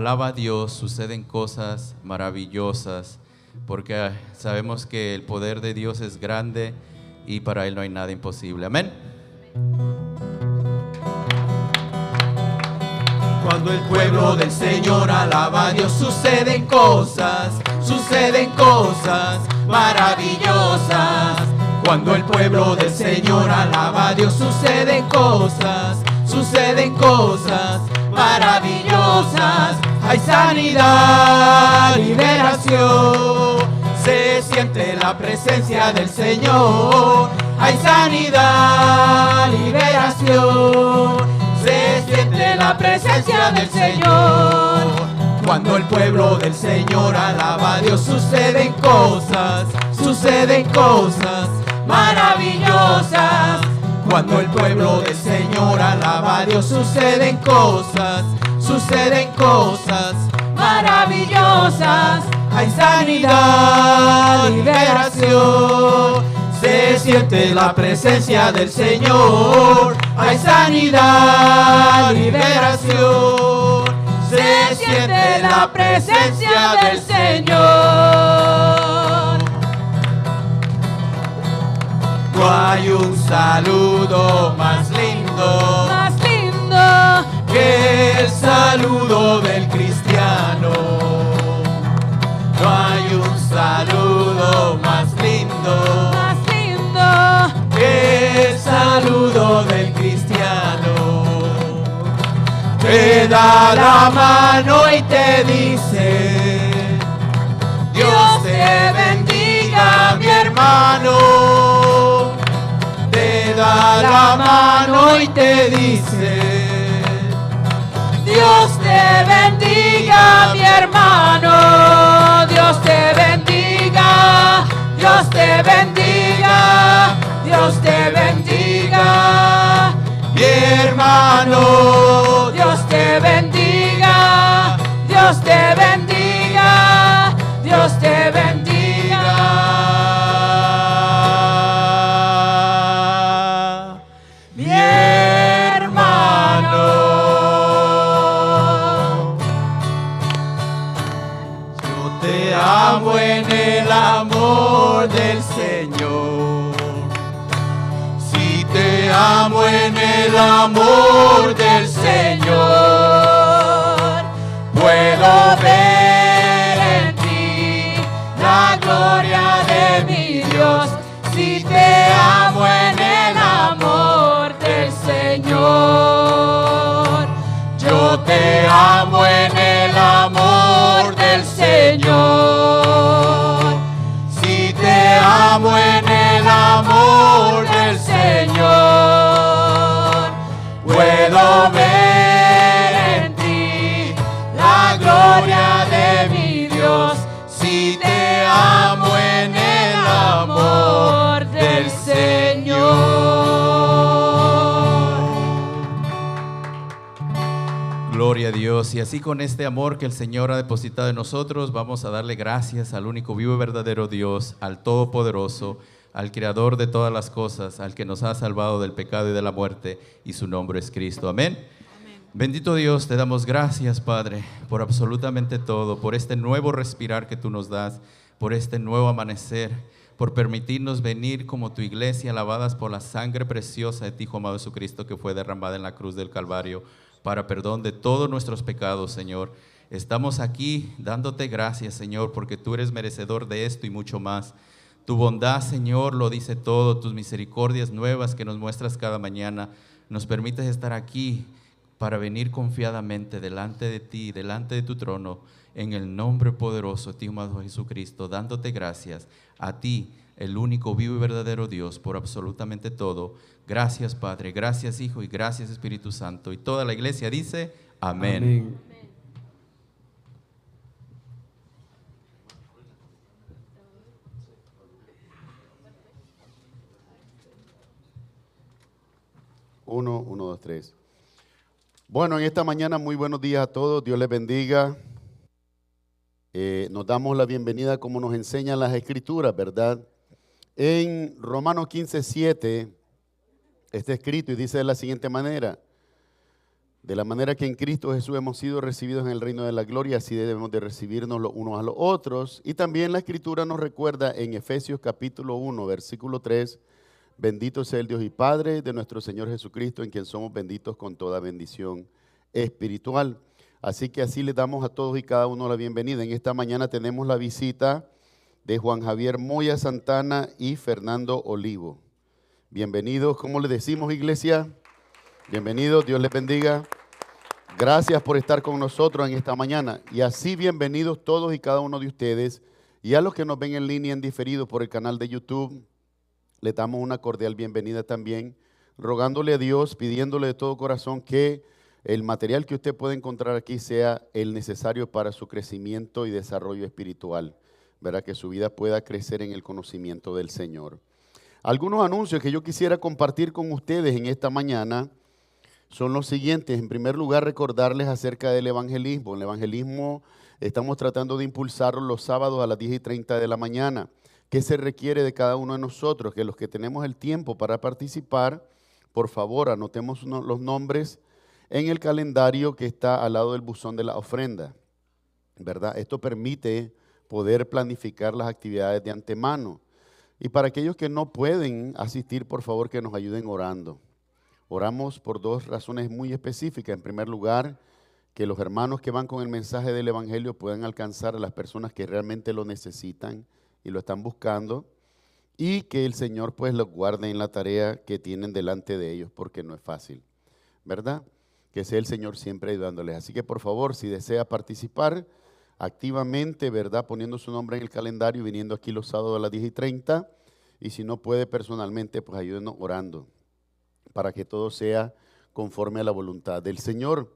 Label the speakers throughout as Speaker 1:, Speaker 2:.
Speaker 1: Alaba a Dios, suceden cosas maravillosas, porque sabemos que el poder de Dios es grande y para Él no hay nada imposible. Amén. Cuando el pueblo del Señor alaba a Dios, suceden cosas maravillosas. Cuando el pueblo del Señor alaba a Dios, suceden cosas maravillosas. Hay sanidad, liberación, se siente la presencia del Señor. Hay sanidad, liberación, se siente la presencia del Señor. Cuando el pueblo del Señor alaba a Dios, suceden cosas maravillosas. Cuando el pueblo del Señor alaba a Dios, suceden cosas maravillosas. Hay sanidad, liberación, se siente la presencia del Señor. Hay sanidad, liberación, se siente la presencia del Señor. No hay un saludo más lindo que el saludo del cristiano. No hay un saludo más lindo que el saludo del cristiano. Te da la mano y te dice: Dios te bendiga, mi hermano. Te da la mano y te dice: Dios te bendiga, mi hermano. Dios te bendiga, Dios te bendiga, Dios te bendiga, mi hermano. Dios te bendiga, Dios te bendiga, Dios te bendiga, mi hermano. Yo te amo en el amor del Señor. Si te amo en el amor del Señor, puedo ver en ti la gloria de mi Dios. Si te amo en el amor del Señor, yo te amo en el amor del Señor. Si te amo en el amor del Señor, puedo ver en ti la gloria de mi Dios. Si te amo en el amor del Señor. Gloria a Dios. Y así, con este amor que el Señor ha depositado en nosotros, vamos a darle gracias al único vivo y verdadero Dios, al Todopoderoso, al Creador de todas las cosas, al que nos ha salvado del pecado y de la muerte, y su nombre es Cristo. Amén. Bendito Dios, te damos gracias, Padre, por absolutamente todo, por este nuevo respirar que tú nos das, por este nuevo amanecer, por permitirnos venir como tu iglesia, lavadas por la sangre preciosa de ti, Hijo amado Jesucristo, que fue derramada en la cruz del Calvario para perdón de todos nuestros pecados, Señor. Estamos aquí dándote gracias, Señor, porque tú eres merecedor de esto y mucho más. Tu bondad, Señor, lo dice todo. Tus misericordias nuevas que nos muestras cada mañana, nos permites estar aquí para venir confiadamente delante de ti, delante de tu trono, en el nombre poderoso de ti, amado Jesucristo, dándote gracias a ti, el único vivo y verdadero Dios, por absolutamente todo. Gracias, Padre, gracias, Hijo, y gracias, Espíritu Santo. Y toda la iglesia dice: amén.
Speaker 2: Amén. Uno, dos, tres. Bueno, en esta mañana muy buenos días a todos, Dios les bendiga. Nos damos la bienvenida como nos enseñan las Escrituras, ¿verdad? En Romanos 15:7 está escrito y dice de la siguiente manera: De la manera que en Cristo Jesús hemos sido recibidos en el reino de la gloria, así debemos de recibirnos los unos a los otros. Y también la Escritura nos recuerda en Efesios capítulo 1, versículo 3, bendito sea el Dios y Padre de nuestro Señor Jesucristo, en quien somos benditos con toda bendición espiritual. Así que así les damos a todos y cada uno la bienvenida. En esta mañana tenemos la visita de Juan Javier Moya Santana y Fernando Olivo. Bienvenidos, ¿cómo le decimos, iglesia? Bienvenidos, Dios les bendiga. Gracias por estar con nosotros en esta mañana. Y así bienvenidos todos y cada uno de ustedes. Y a los que nos ven en línea en diferido por el canal de YouTube, les damos una cordial bienvenida también, rogándole a Dios, pidiéndole de todo corazón que el material que usted puede encontrar aquí sea el necesario para su crecimiento y desarrollo espiritual, ¿verdad? Que su vida pueda crecer en el conocimiento del Señor. Algunos anuncios que yo quisiera compartir con ustedes en esta mañana son los siguientes. En primer lugar, recordarles acerca del evangelismo. El evangelismo estamos tratando de impulsarlo los sábados a las 10:30 de la mañana. ¿Qué se requiere de cada uno de nosotros? Que los que tenemos el tiempo para participar, por favor, anotemos los nombres en el calendario que está al lado del buzón de la ofrenda, ¿verdad? Esto permite poder planificar las actividades de antemano. Y para aquellos que no pueden asistir, por favor, que nos ayuden orando. Oramos por dos razones muy específicas. En primer lugar, que los hermanos que van con el mensaje del evangelio puedan alcanzar a las personas que realmente lo necesitan y lo están buscando, y que el Señor pues los guarde en la tarea que tienen delante de ellos, porque no es fácil, ¿verdad? Que sea el Señor siempre ayudándoles. Así que por favor, si desea participar activamente, ¿verdad? Poniendo su nombre en el calendario y viniendo aquí los sábados a las 10:30, y si no puede personalmente, pues ayúdenos orando para que todo sea conforme a la voluntad del Señor.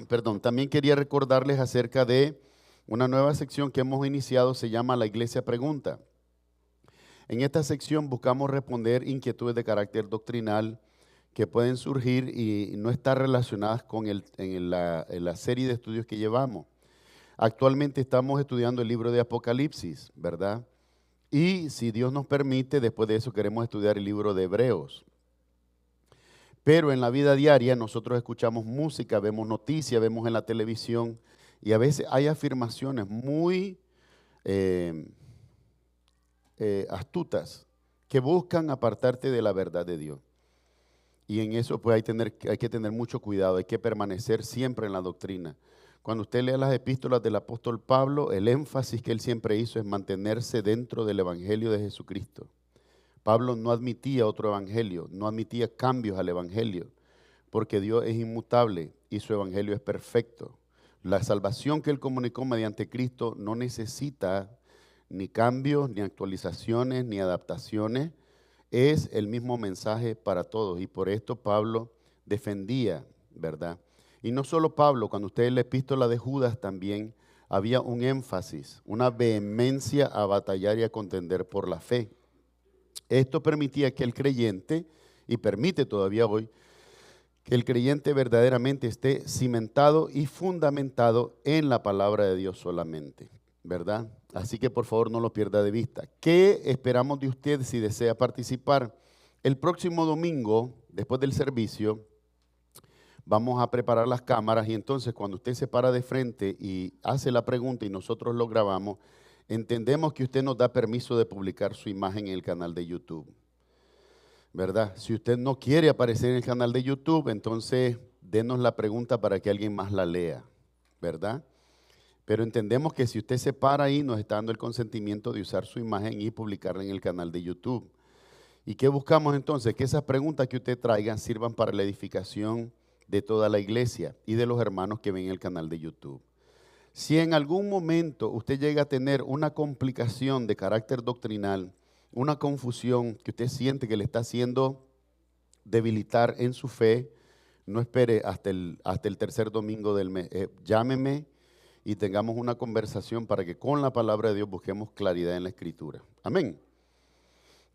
Speaker 2: Perdón, también quería recordarles acerca de una nueva sección que hemos iniciado, se llama La Iglesia Pregunta. En esta sección buscamos responder inquietudes de carácter doctrinal que pueden surgir y no estar relacionadas con la serie de estudios que llevamos. Actualmente estamos estudiando el libro de Apocalipsis, ¿verdad? Y si Dios nos permite, después de eso queremos estudiar el libro de Hebreos. Pero en la vida diaria nosotros escuchamos música, vemos noticias, vemos en la televisión y a veces hay afirmaciones muy astutas que buscan apartarte de la verdad de Dios. Y en eso pues hay que tener mucho cuidado, hay que permanecer siempre en la doctrina. Cuando usted lea las epístolas del apóstol Pablo, el énfasis que él siempre hizo es mantenerse dentro del evangelio de Jesucristo. Pablo no admitía otro evangelio, no admitía cambios al evangelio, porque Dios es inmutable y su evangelio es perfecto. La salvación que él comunicó mediante Cristo no necesita ni cambios, ni actualizaciones, ni adaptaciones. Es el mismo mensaje para todos y por esto Pablo defendía, ¿verdad? Y no solo Pablo, cuando usted lee la epístola de Judas también había un énfasis, una vehemencia a batallar y a contender por la fe. Esto permitía que el creyente, y permite todavía hoy, que el creyente verdaderamente esté cimentado y fundamentado en la palabra de Dios solamente, ¿verdad? Así que por favor no lo pierda de vista. ¿Qué esperamos de usted si desea participar? El próximo domingo, después del servicio, vamos a preparar las cámaras y entonces cuando usted se para de frente y hace la pregunta y nosotros lo grabamos, entendemos que usted nos da permiso de publicar su imagen en el canal de YouTube, ¿verdad? Si usted no quiere aparecer en el canal de YouTube, entonces denos la pregunta para que alguien más la lea, ¿verdad? Pero entendemos que si usted se para ahí, nos está dando el consentimiento de usar su imagen y publicarla en el canal de YouTube. ¿Y qué buscamos entonces? Que esas preguntas que usted traiga sirvan para la edificación de toda la iglesia y de los hermanos que ven el canal de YouTube. Si en algún momento usted llega a tener una complicación de carácter doctrinal, una confusión que usted siente que le está haciendo debilitar en su fe, no espere hasta el tercer domingo del mes. Llámeme y tengamos una conversación para que con la palabra de Dios busquemos claridad en la Escritura. Amén.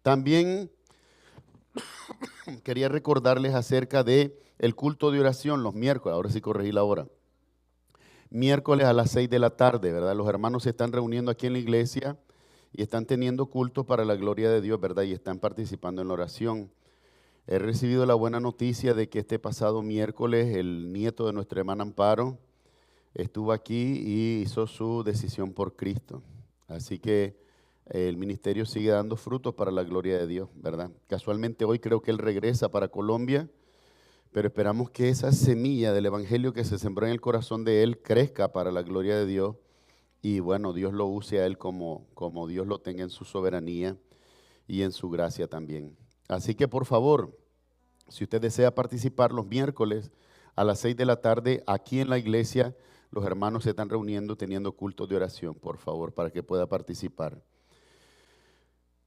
Speaker 2: También quería recordarles acerca de el culto de oración los miércoles. Ahora sí corregí la hora. Miércoles a las 6 de la tarde, ¿verdad? Los hermanos se están reuniendo aquí en la iglesia y están teniendo culto para la gloria de Dios, ¿verdad? Y están participando en la oración. He recibido la buena noticia de que este pasado miércoles el nieto de nuestra hermana Amparo estuvo aquí y hizo su decisión por Cristo. Así que el ministerio sigue dando frutos para la gloria de Dios, ¿verdad? Casualmente hoy creo que él regresa para Colombia, pero esperamos que esa semilla del evangelio que se sembró en el corazón de él crezca para la gloria de Dios y bueno, Dios lo use a él como Dios lo tenga en su soberanía y en su gracia también. Así que por favor, si usted desea participar los miércoles a las 6 de la tarde aquí en la iglesia, los hermanos se están reuniendo teniendo cultos de oración, por favor, para que pueda participar.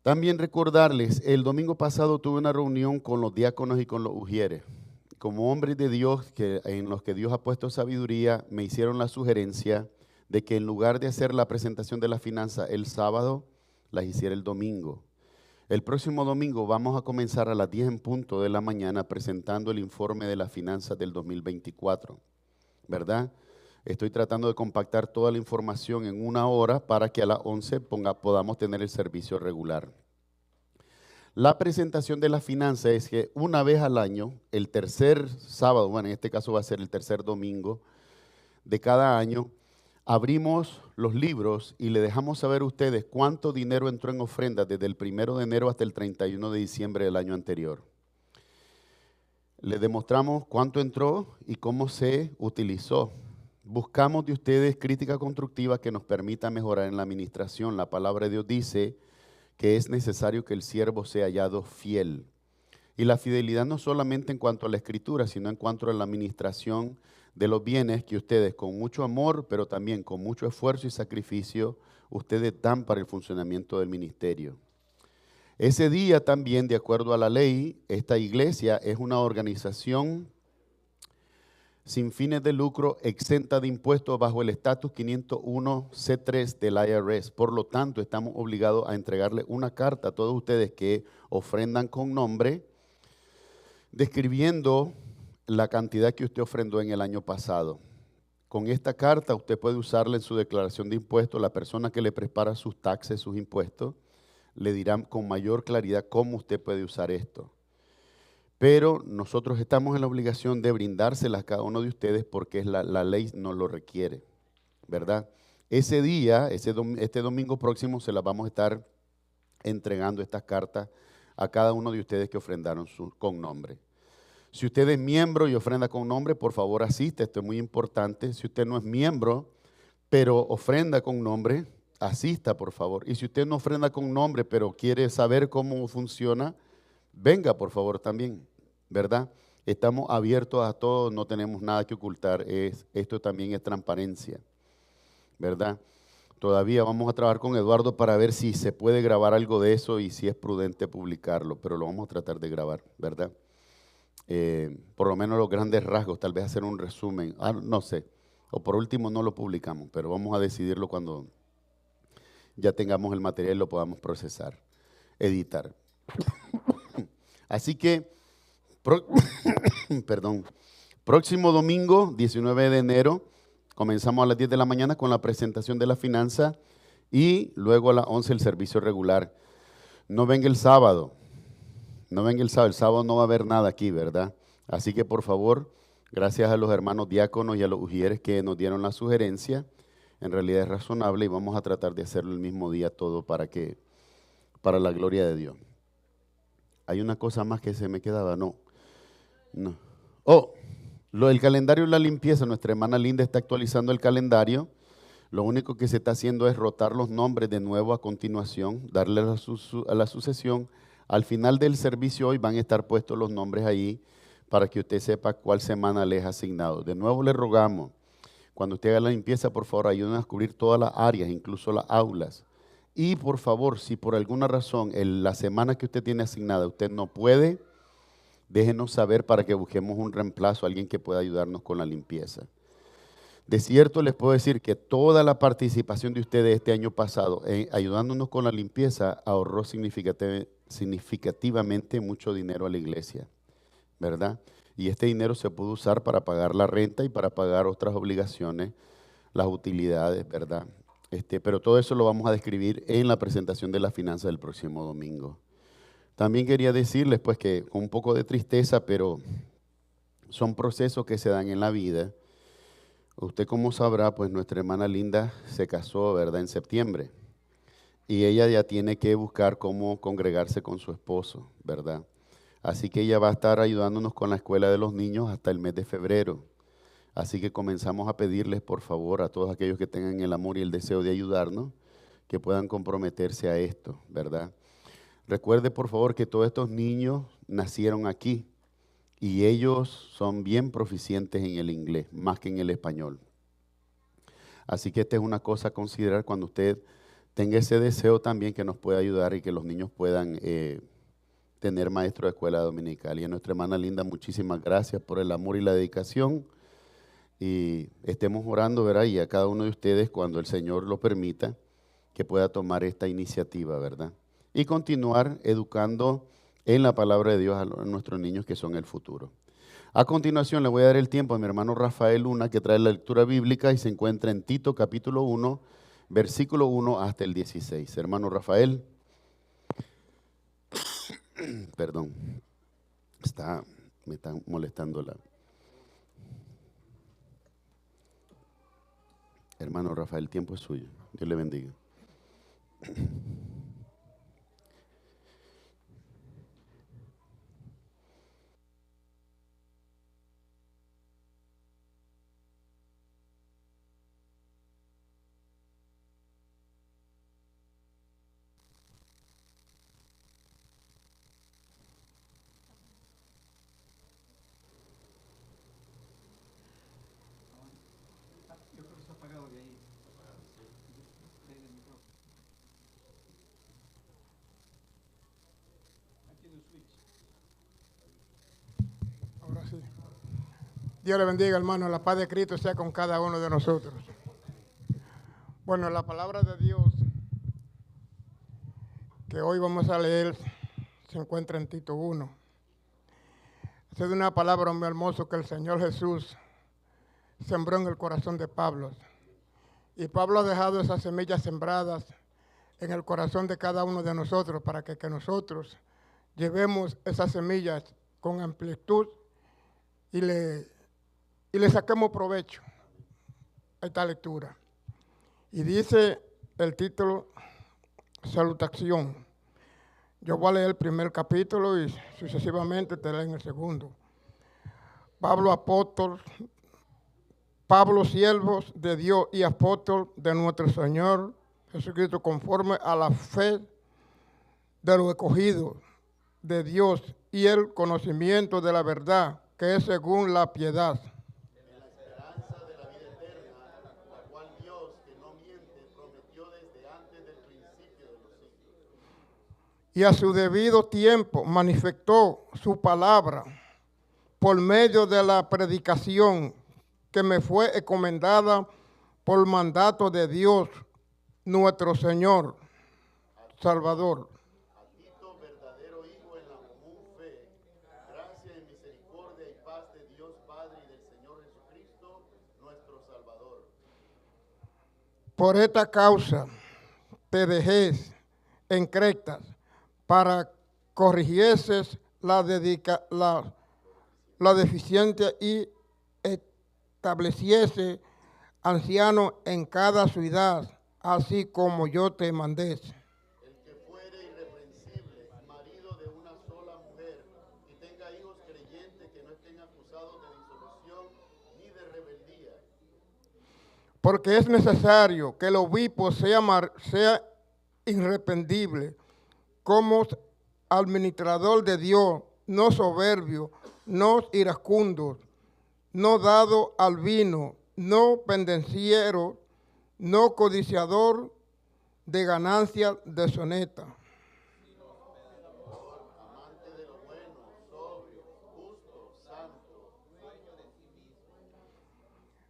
Speaker 2: También recordarles, el domingo pasado tuve una reunión con los diáconos y con los ujieres. Como hombres de Dios, en los que Dios ha puesto sabiduría, me hicieron la sugerencia de que en lugar de hacer la presentación de la finanza el sábado, las hiciera el domingo. El próximo domingo vamos a comenzar a las 10 en punto de la mañana presentando el informe de las finanzas del 2024, ¿verdad? Estoy tratando de compactar toda la información en una hora para que a las 11 podamos tener el servicio regular. La presentación de la finanza es que una vez al año, el tercer sábado, bueno, en este caso va a ser el tercer domingo de cada año, abrimos los libros y le dejamos saber a ustedes cuánto dinero entró en ofrendas desde el 1 de enero hasta el 31 de diciembre del año anterior. Les demostramos cuánto entró y cómo se utilizó. Buscamos de ustedes crítica constructiva que nos permita mejorar en la administración. La palabra de Dios dice que es necesario que el siervo sea hallado fiel. Y la fidelidad no solamente en cuanto a la escritura, sino en cuanto a la administración de los bienes que ustedes con mucho amor, pero también con mucho esfuerzo y sacrificio, ustedes dan para el funcionamiento del ministerio. Ese día también, de acuerdo a la ley, esta iglesia es una organización sin fines de lucro, exenta de impuestos bajo el estatus 501C3 del IRS. Por lo tanto, estamos obligados a entregarle una carta a todos ustedes que ofrendan con nombre, describiendo la cantidad que usted ofrendó en el año pasado. Con esta carta usted puede usarla en su declaración de impuestos. La persona que le prepara sus taxes, sus impuestos, le dirá con mayor claridad cómo usted puede usar esto. Pero nosotros estamos en la obligación de brindárselas a cada uno de ustedes porque la ley nos lo requiere, ¿verdad? Ese día, este domingo próximo, se las vamos a estar entregando estas cartas a cada uno de ustedes que ofrendaron con nombre. Si usted es miembro y ofrenda con nombre, por favor asista, esto es muy importante. Si usted no es miembro, pero ofrenda con nombre, asista, por favor. Y si usted no ofrenda con nombre, pero quiere saber cómo funciona, venga, por favor, también, ¿verdad? Estamos abiertos a todos, no tenemos nada que ocultar. Esto también es transparencia, ¿verdad? Todavía vamos a trabajar con Eduardo para ver si se puede grabar algo de eso y si es prudente publicarlo, pero lo vamos a tratar de grabar, ¿verdad? Por lo menos los grandes rasgos, tal vez hacer un resumen, no sé. O por último no lo publicamos, pero vamos a decidirlo cuando ya tengamos el material y lo podamos procesar, editar. Así que, próximo domingo, 19 de enero, comenzamos a las 10 de la mañana con la presentación de la finanza y luego a las 11 el servicio regular. No venga el sábado, el sábado no va a haber nada aquí, ¿verdad? Así que por favor, gracias a los hermanos diáconos y a los ujieres que nos dieron la sugerencia, en realidad es razonable y vamos a tratar de hacerlo el mismo día todo para la gloria de Dios. Hay una cosa más que se me quedaba, no. El calendario de la limpieza, nuestra hermana Linda está actualizando el calendario. Lo único que se está haciendo es rotar los nombres de nuevo a continuación, darle a la sucesión. Al final del servicio hoy van a estar puestos los nombres ahí para que usted sepa cuál semana les ha asignado. De nuevo le rogamos, cuando usted haga la limpieza, por favor, ayúdenos a cubrir todas las áreas, incluso las aulas. Y por favor, si por alguna razón la semana que usted tiene asignada usted no puede, déjenos saber para que busquemos un reemplazo, alguien que pueda ayudarnos con la limpieza. De cierto les puedo decir que toda la participación de ustedes este año pasado, ayudándonos con la limpieza, ahorró significativamente mucho dinero a la iglesia, ¿verdad? Y este dinero se pudo usar para pagar la renta y para pagar otras obligaciones, las utilidades, ¿verdad? Pero todo eso lo vamos a describir en la presentación de la finanza del próximo domingo. También quería decirles pues que con un poco de tristeza, pero son procesos que se dan en la vida. Usted como sabrá, pues nuestra hermana Linda se casó, ¿verdad?, en septiembre. Y ella ya tiene que buscar cómo congregarse con su esposo, ¿verdad? Así que ella va a estar ayudándonos con la escuela de los niños hasta el mes de febrero. Así que comenzamos a pedirles, por favor, a todos aquellos que tengan el amor y el deseo de ayudarnos, que puedan comprometerse a esto, ¿verdad? Recuerde, por favor, que todos estos niños nacieron aquí y ellos son bien proficientes en el inglés, más que en el español. Así que esta es una cosa a considerar cuando usted tenga ese deseo también, que nos pueda ayudar y que los niños puedan tener maestro de escuela dominical. Y a nuestra hermana Linda, muchísimas gracias por el amor y la dedicación. Y estemos orando, ¿verdad? Y a cada uno de ustedes, cuando el Señor lo permita, que pueda tomar esta iniciativa, ¿verdad? Y continuar educando en la palabra de Dios a nuestros niños, que son el futuro. A continuación le voy a dar el tiempo a mi hermano Rafael Luna, que trae la lectura bíblica y se encuentra en Tito capítulo 1, versículo 1 hasta el 16. Hermano Rafael, perdón, me está molestando la... Hermano Rafael, el tiempo es suyo. Dios le bendiga.
Speaker 3: Ahora sí. Dios le bendiga, hermano. La paz de Cristo sea con cada uno de nosotros. Bueno, la palabra de Dios que hoy vamos a leer se encuentra en Tito 1. Es una palabra muy hermosa que el Señor Jesús sembró en el corazón de Pablo. Y Pablo ha dejado esas semillas sembradas en el corazón de cada uno de nosotros para que nosotros llevemos esas semillas con amplitud y le saquemos provecho a esta lectura. Y dice el título, salutación. Yo voy a leer el primer capítulo y sucesivamente te leen el segundo. Pablo, siervos de Dios y apóstol de nuestro Señor Jesucristo, conforme a la fe de los escogidos de Dios y el conocimiento de la verdad, que es según la piedad.
Speaker 2: En la esperanza de la vida eterna, la cual Dios, que no miente, prometió desde antes del principio de los siglos.
Speaker 3: Y a su debido tiempo manifestó su palabra por medio de la predicación que me fue encomendada por mandato de Dios, nuestro Señor, Salvador.
Speaker 2: A Tito, verdadero hijo en la común fe, gracia y misericordia y paz de Dios Padre y del Señor Jesucristo, nuestro Salvador.
Speaker 3: Por esta causa te dejé en Creta para corrigieses la deficiencia y estableciese ancianos en cada ciudad, así como yo te mandé.
Speaker 2: El que fuere irreprensible, marido de una sola mujer, y tenga hijos creyentes que no estén acusados de disolución ni de rebeldía.
Speaker 3: Porque es necesario que el obispo sea irreprensible, como administrador de Dios, no soberbio, no iracundo, no dado al vino, no pendenciero, no codiciador de ganancia deshonesta.
Speaker 2: Amante de lo bueno, sobrio, justo, santo,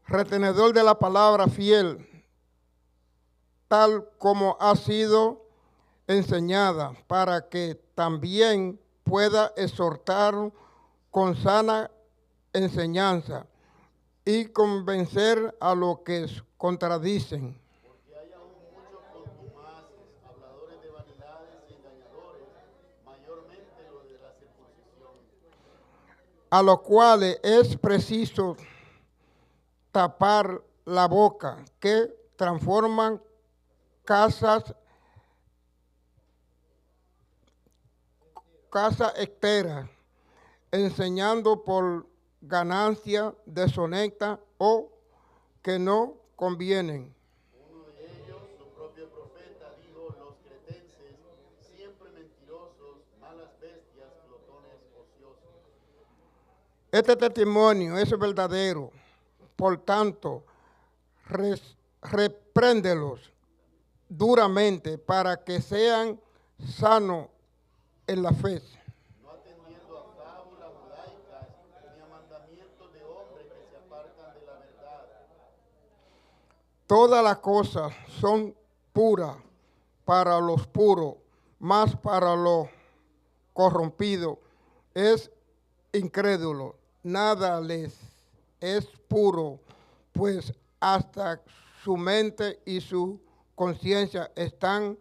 Speaker 3: Retenedor de la palabra fiel, tal como ha sido enseñada, para que también pueda exhortar con sana enseñanza y convencer a los que contradicen.
Speaker 2: porque hay aún muchos contumaces, habladores de vanidades y engañadores, mayormente
Speaker 3: a los cuales es preciso tapar la boca, que transforman casas enteras, enseñando por ganancia deshonesta o que no convienen.
Speaker 2: Uno de ellos, su propio profeta, dijo: los cretenses, siempre mentirosos, malas bestias, glotones ociosos.
Speaker 3: Este testimonio es verdadero, por tanto, repréndelos duramente para que sean sanos en la fe.
Speaker 2: No atendiendo a fábulas judaicas ni a mandamientos de hombres que se apartan de la verdad.
Speaker 3: Todas las cosas son puras para los puros, mas para los corrompidos es incrédulo. Nada les es puro, pues hasta su mente y su conciencia están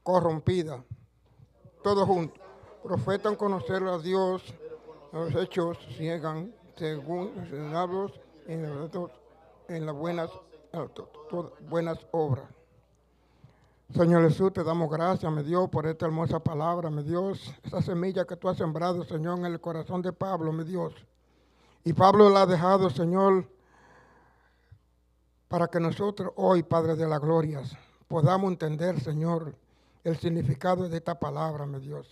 Speaker 3: corrompidas. Todos juntos. Profetan conocer a Dios, los hechos ciegan según los señalados en las buenas obras. Señor Jesús, te damos gracias, mi Dios, por esta hermosa palabra, mi Dios, esa semilla que tú has sembrado, Señor, en el corazón de Pablo, mi Dios. Y Pablo la ha dejado, Señor, para que nosotros hoy, Padre de las Glorias, podamos entender, Señor, el significado de esta palabra, mi Dios.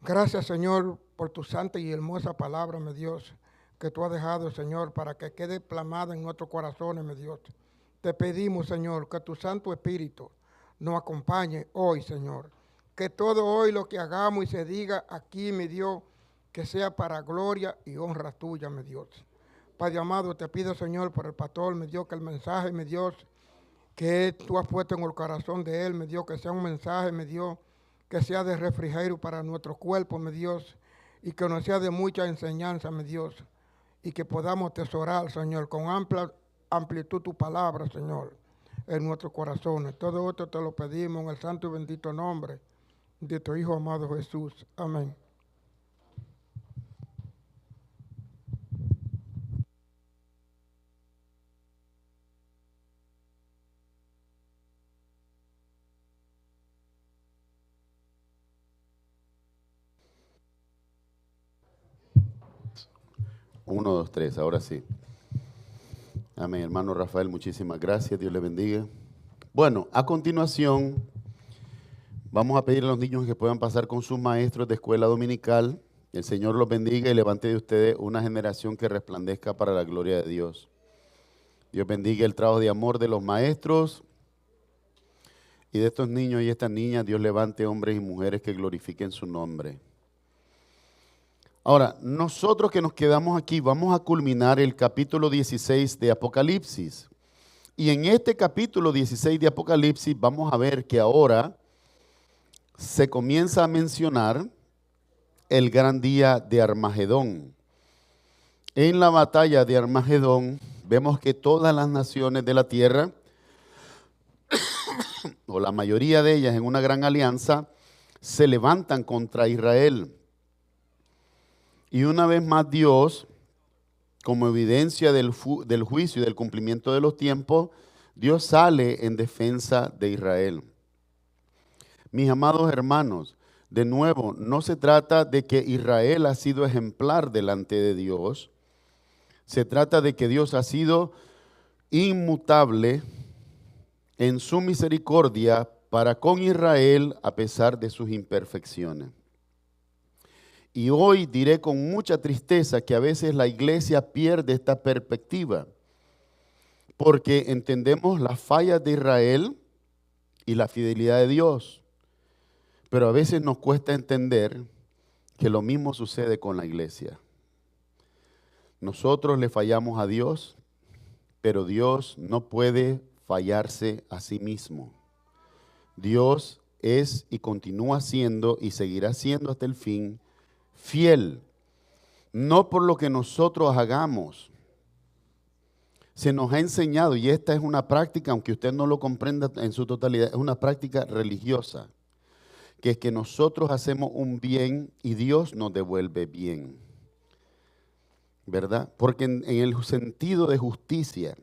Speaker 3: Gracias, Señor, por tu santa y hermosa palabra, mi Dios, que tú has dejado, Señor, para que quede plasmada en nuestros corazones, mi Dios. Te pedimos, Señor, que tu Santo Espíritu nos acompañe hoy, Señor. Que todo hoy lo que hagamos y se diga aquí, mi Dios, que sea para gloria y honra tuya, mi Dios. Padre amado, te pido, Señor, por el pastor, mi Dios, que el mensaje, mi Dios, que tú has puesto en el corazón de él, mi Dios, que sea un mensaje, mi Dios, que sea de refrigerio para nuestro cuerpo, mi Dios, y que nos sea de mucha enseñanza, mi Dios, y que podamos atesorar, Señor, con amplia amplitud tu palabra, Señor, en nuestros corazones. Todo esto te lo pedimos en el santo y bendito nombre de tu Hijo amado Jesús. Amén.
Speaker 2: Uno, dos, tres, ahora sí. Amén, hermano Rafael, muchísimas gracias, Dios le bendiga. Bueno, a continuación vamos a pedir a los niños que puedan pasar con sus maestros de escuela dominical. El Señor los bendiga y levante de ustedes una generación que resplandezca para la gloria de Dios. Dios bendiga el trabajo de amor de los maestros y de estos niños y estas niñas. Dios levante hombres y mujeres que glorifiquen su nombre. Ahora, nosotros que nos quedamos aquí vamos a culminar el capítulo 16 de Apocalipsis. Y en este capítulo 16 de Apocalipsis vamos a ver que ahora se comienza a mencionar el gran día de Armagedón. En la batalla de Armagedón vemos que todas las naciones de la tierra, o la mayoría de ellas en una gran alianza, se levantan contra Israel. Y una vez más Dios, como evidencia del juicio y del cumplimiento de los tiempos, Dios sale en defensa de Israel. Mis amados hermanos, de nuevo, no se trata de que Israel ha sido ejemplar delante de Dios. Se trata de que Dios ha sido inmutable en su misericordia para con Israel a pesar de sus imperfecciones. Y hoy diré con mucha tristeza que a veces la iglesia pierde esta perspectiva, porque entendemos las fallas de Israel y la fidelidad de Dios, pero a veces nos cuesta entender que lo mismo sucede con la iglesia. Nosotros le fallamos a Dios, pero Dios no puede fallarse a sí mismo. Dios es y continúa siendo y seguirá siendo hasta el fin fiel, no por lo que nosotros hagamos. Se nos ha enseñado, y esta es una práctica, aunque usted no lo comprenda en su totalidad, es una práctica religiosa, que es que nosotros hacemos un bien y Dios nos devuelve bien. ¿verdad? Porque en el sentido de justicia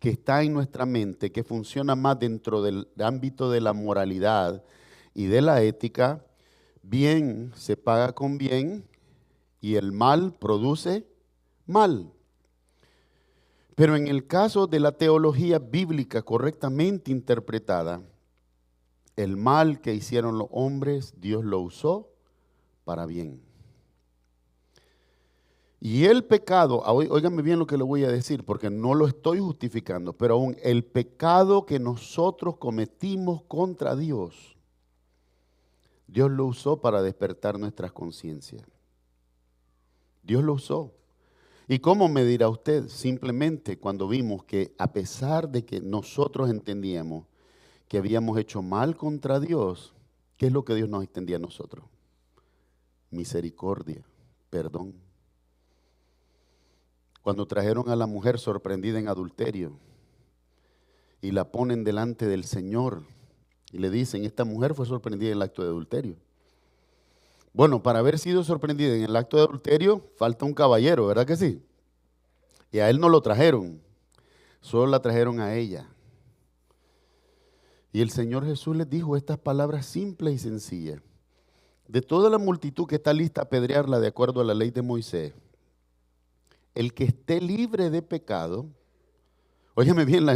Speaker 2: que está en nuestra mente, que funciona más dentro del ámbito de la moralidad y de la ética, bien se paga con bien y el mal produce mal. Pero en el caso de la teología bíblica correctamente interpretada, el mal que hicieron los hombres, Dios lo usó para bien. Y el pecado, óigame bien lo que le voy a decir, porque no lo estoy justificando, pero aún el pecado que nosotros cometimos contra Dios, Dios lo usó para despertar nuestras conciencias. Dios lo usó. ¿Y cómo me dirá usted? Simplemente cuando vimos que a pesar de que nosotros entendíamos que habíamos hecho mal contra Dios, ¿qué es lo que Dios nos extendía a nosotros? Misericordia, perdón. Cuando trajeron a la mujer sorprendida en adulterio y la ponen delante del Señor y le dicen, esta mujer fue sorprendida en el acto de adulterio. Bueno, para haber sido sorprendida en el acto de adulterio, falta un caballero, ¿verdad que sí? Y a él no lo trajeron, solo la trajeron a ella. Y el Señor Jesús les dijo estas palabras simples y sencillas. De toda la multitud que está lista a apedrearla de acuerdo a la ley de Moisés, el que esté libre de pecado, óigame bien la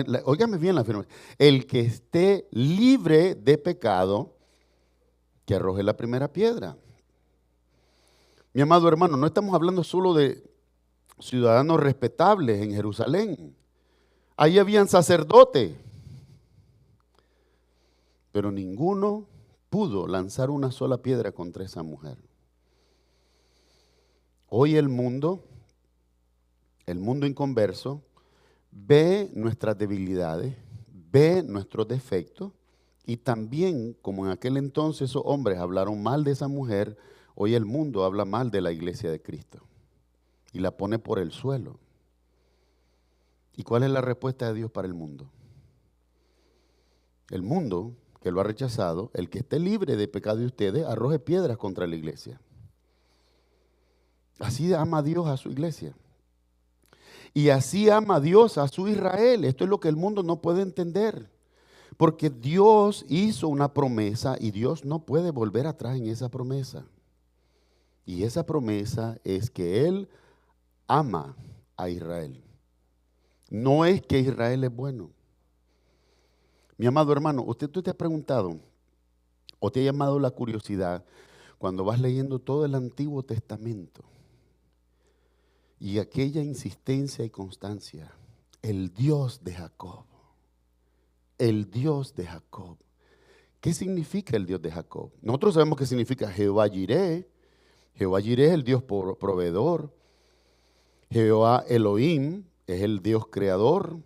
Speaker 2: afirmación, el que esté libre de pecado, que arroje la primera piedra. Mi amado hermano, no estamos hablando solo de ciudadanos respetables en Jerusalén. Ahí habían sacerdotes, pero ninguno pudo lanzar una sola piedra contra esa mujer. Hoy el mundo inconverso, ve nuestras debilidades, ve nuestros defectos y también, como en aquel entonces esos hombres hablaron mal de esa mujer, hoy el mundo habla mal de la iglesia de Cristo y la pone por el suelo. ¿Y cuál es la respuesta de Dios para el mundo? El mundo que lo ha rechazado, el que esté libre de pecado de ustedes, arroje piedras contra la iglesia. Así ama Dios a su iglesia. Y así ama Dios a su Israel. Esto es lo que el mundo no puede entender. Porque Dios hizo una promesa y Dios no puede volver atrás en esa promesa. Y esa promesa es que Él ama a Israel. No es que Israel es bueno. Mi amado hermano, tú te has preguntado o te ha llamado la curiosidad cuando vas leyendo todo el Antiguo Testamento y aquella insistencia y constancia, el Dios de Jacob, el Dios de Jacob. ¿Qué significa el Dios de Jacob? Nosotros sabemos que significa Jehová Jireh. Jehová Jireh es el Dios proveedor. Jehová Elohim es el Dios creador.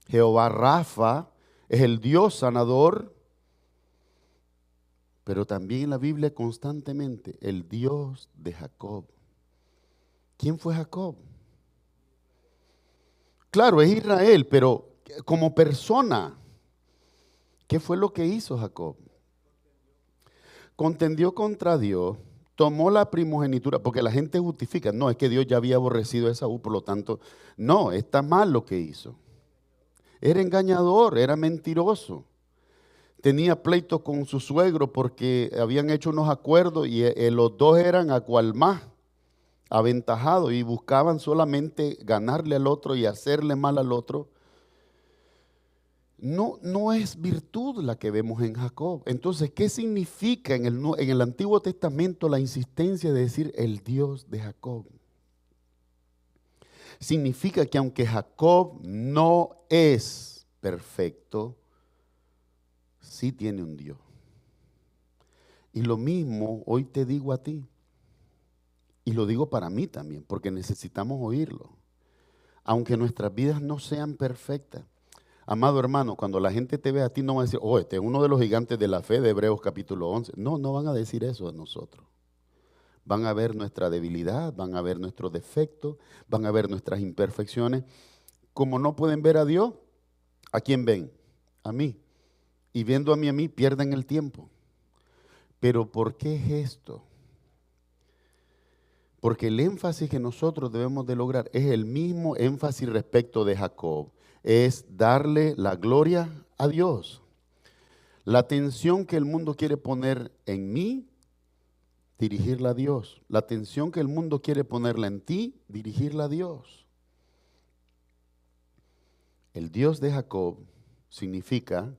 Speaker 2: Jehová Rafa es el Dios sanador. Pero también en la Biblia constantemente el Dios de Jacob. ¿Quién fue Jacob? Claro, es Israel, pero como persona, ¿qué fue lo que hizo Jacob? Contendió contra Dios, tomó la primogenitura, porque la gente justifica, no, es que Dios ya había aborrecido a Esaú, por lo tanto, no, está mal lo que hizo. Era engañador, era mentiroso. Tenía pleito con su suegro porque habían hecho unos acuerdos y los dos eran a cual más aventajados y buscaban solamente ganarle al otro y hacerle mal al otro. No es virtud la que vemos en Jacob. Entonces, ¿qué significa en el Antiguo Testamento la insistencia de decir el Dios de Jacob? Significa que aunque Jacob no es perfecto, sí tiene un Dios. Y lo mismo hoy te digo a ti. Y lo digo para mí también, porque necesitamos oírlo. Aunque nuestras vidas no sean perfectas. Amado hermano, cuando la gente te ve a ti no va a decir, oh, este es uno de los gigantes de la fe de Hebreos capítulo 11. No, no van a decir eso de nosotros. Van a ver nuestra debilidad, van a ver nuestros defectos, van a ver nuestras imperfecciones. Como no pueden ver a Dios, ¿a quién ven? A mí. Y viendo a mí, pierden el tiempo. Pero ¿por qué es esto? Porque el énfasis que nosotros debemos de lograr es el mismo énfasis respecto de Jacob, es darle la gloria a Dios. La atención que el mundo quiere poner en mí, dirigirla a Dios. La atención que el mundo quiere ponerla en ti, dirigirla a Dios. El Dios de Jacob significa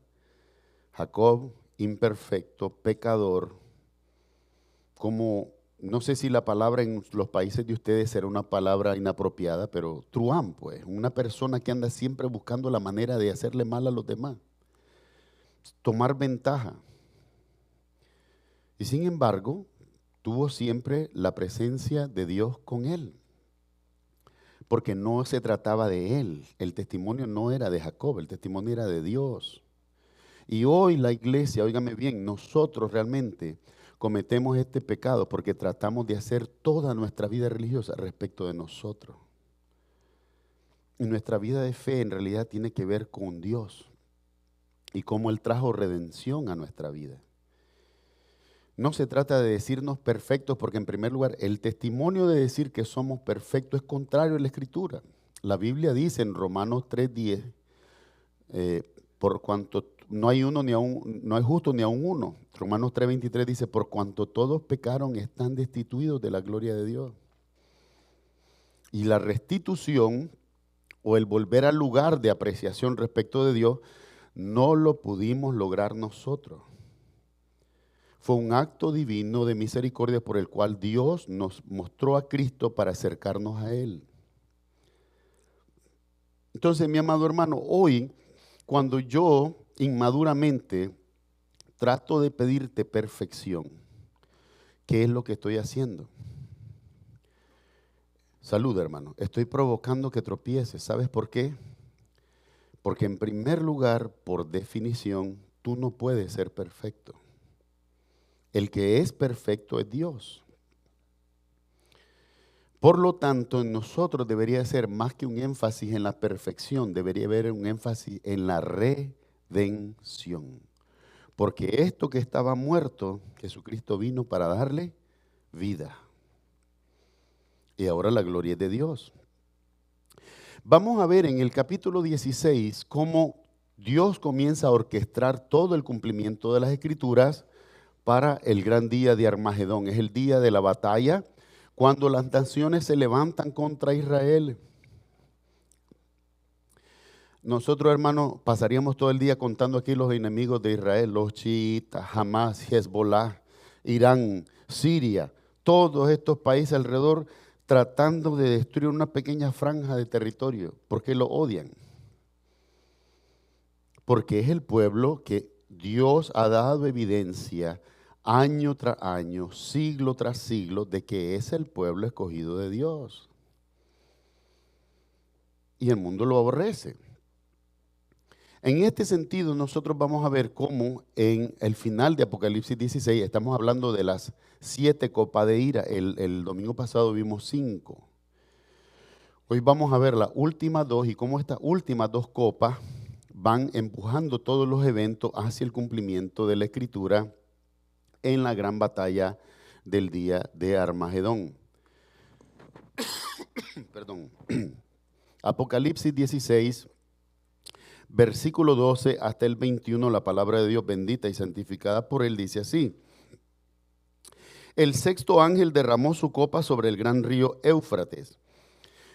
Speaker 2: Jacob imperfecto, pecador, como, no sé si la palabra en los países de ustedes será una palabra inapropiada, pero truán, pues, una persona que anda siempre buscando la manera de hacerle mal a los demás, tomar ventaja. Y sin embargo, tuvo siempre la presencia de Dios con él, porque no se trataba de él, el testimonio no era de Jacob, el testimonio era de Dios. Y hoy la iglesia, óigame bien, nosotros realmente cometemos este pecado porque tratamos de hacer toda nuestra vida religiosa respecto de nosotros. Y nuestra vida de fe en realidad tiene que ver con Dios y cómo Él trajo redención a nuestra vida. No se trata de decirnos perfectos, porque en primer lugar, el testimonio de decir que somos perfectos es contrario a la Escritura. La Biblia dice en Romanos 3:10, por cuanto no hay justo ni aun uno. Romanos 3:23 dice, por cuanto todos pecaron, están destituidos de la gloria de Dios. Y la restitución o el volver al lugar de apreciación respecto de Dios, no lo pudimos lograr nosotros. Fue un acto divino de misericordia por el cual Dios nos mostró a Cristo para acercarnos a Él. Entonces, mi amado hermano, hoy, cuando yo inmaduramente trato de pedirte perfección, ¿qué es lo que estoy haciendo? Salud, hermano. Estoy provocando que tropieces. ¿Sabes por qué? Porque en primer lugar, por definición, tú no puedes ser perfecto. El que es perfecto es Dios. Por lo tanto, en nosotros debería ser más que un énfasis en la perfección, debería haber un énfasis en la redención. Porque esto que estaba muerto, Jesucristo vino para darle vida. Y ahora la gloria es de Dios. Vamos a ver en el capítulo 16 cómo Dios comienza a orquestar todo el cumplimiento de las Escrituras para el gran día de Armagedón. Es el día de la batalla, cuando las naciones se levantan contra Israel. Nosotros, hermanos, pasaríamos todo el día contando aquí los enemigos de Israel, los chiitas, Hamas, Hezbollah, Irán, Siria, todos estos países alrededor tratando de destruir una pequeña franja de territorio, porque lo odian. Porque es el pueblo que Dios ha dado evidencia año tras año, siglo tras siglo, de que es el pueblo escogido de Dios. Y el mundo lo aborrece. En este sentido, nosotros vamos a ver cómo en el final de Apocalipsis 16, estamos hablando de las 7 copas de ira. El domingo pasado vimos 5. Hoy vamos a ver las últimas 2 y cómo estas últimas 2 copas van empujando todos los eventos hacia el cumplimiento de la Escritura en la gran batalla del día de Armagedón. Perdón. Apocalipsis 16, versículo 12 hasta el 21, la palabra de Dios bendita y santificada por Él dice así. El sexto ángel derramó su copa sobre el gran río Éufrates,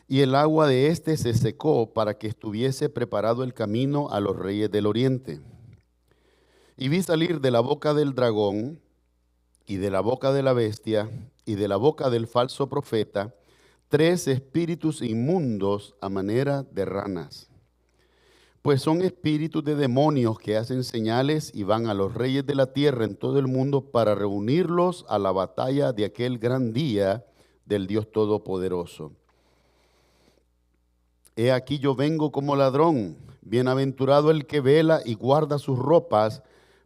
Speaker 2: y el agua de éste se secó para que estuviese preparado el camino a los reyes del oriente. Y vi salir de la boca del dragón, y de la boca de la bestia, y de la boca del falso profeta, 3 espíritus inmundos a manera de ranas. Pues son espíritus de demonios que hacen señales y van a los reyes de la tierra en todo el mundo para reunirlos a la batalla de aquel gran día del Dios Todopoderoso. He aquí yo vengo como ladrón, bienaventurado el que vela y guarda sus ropas,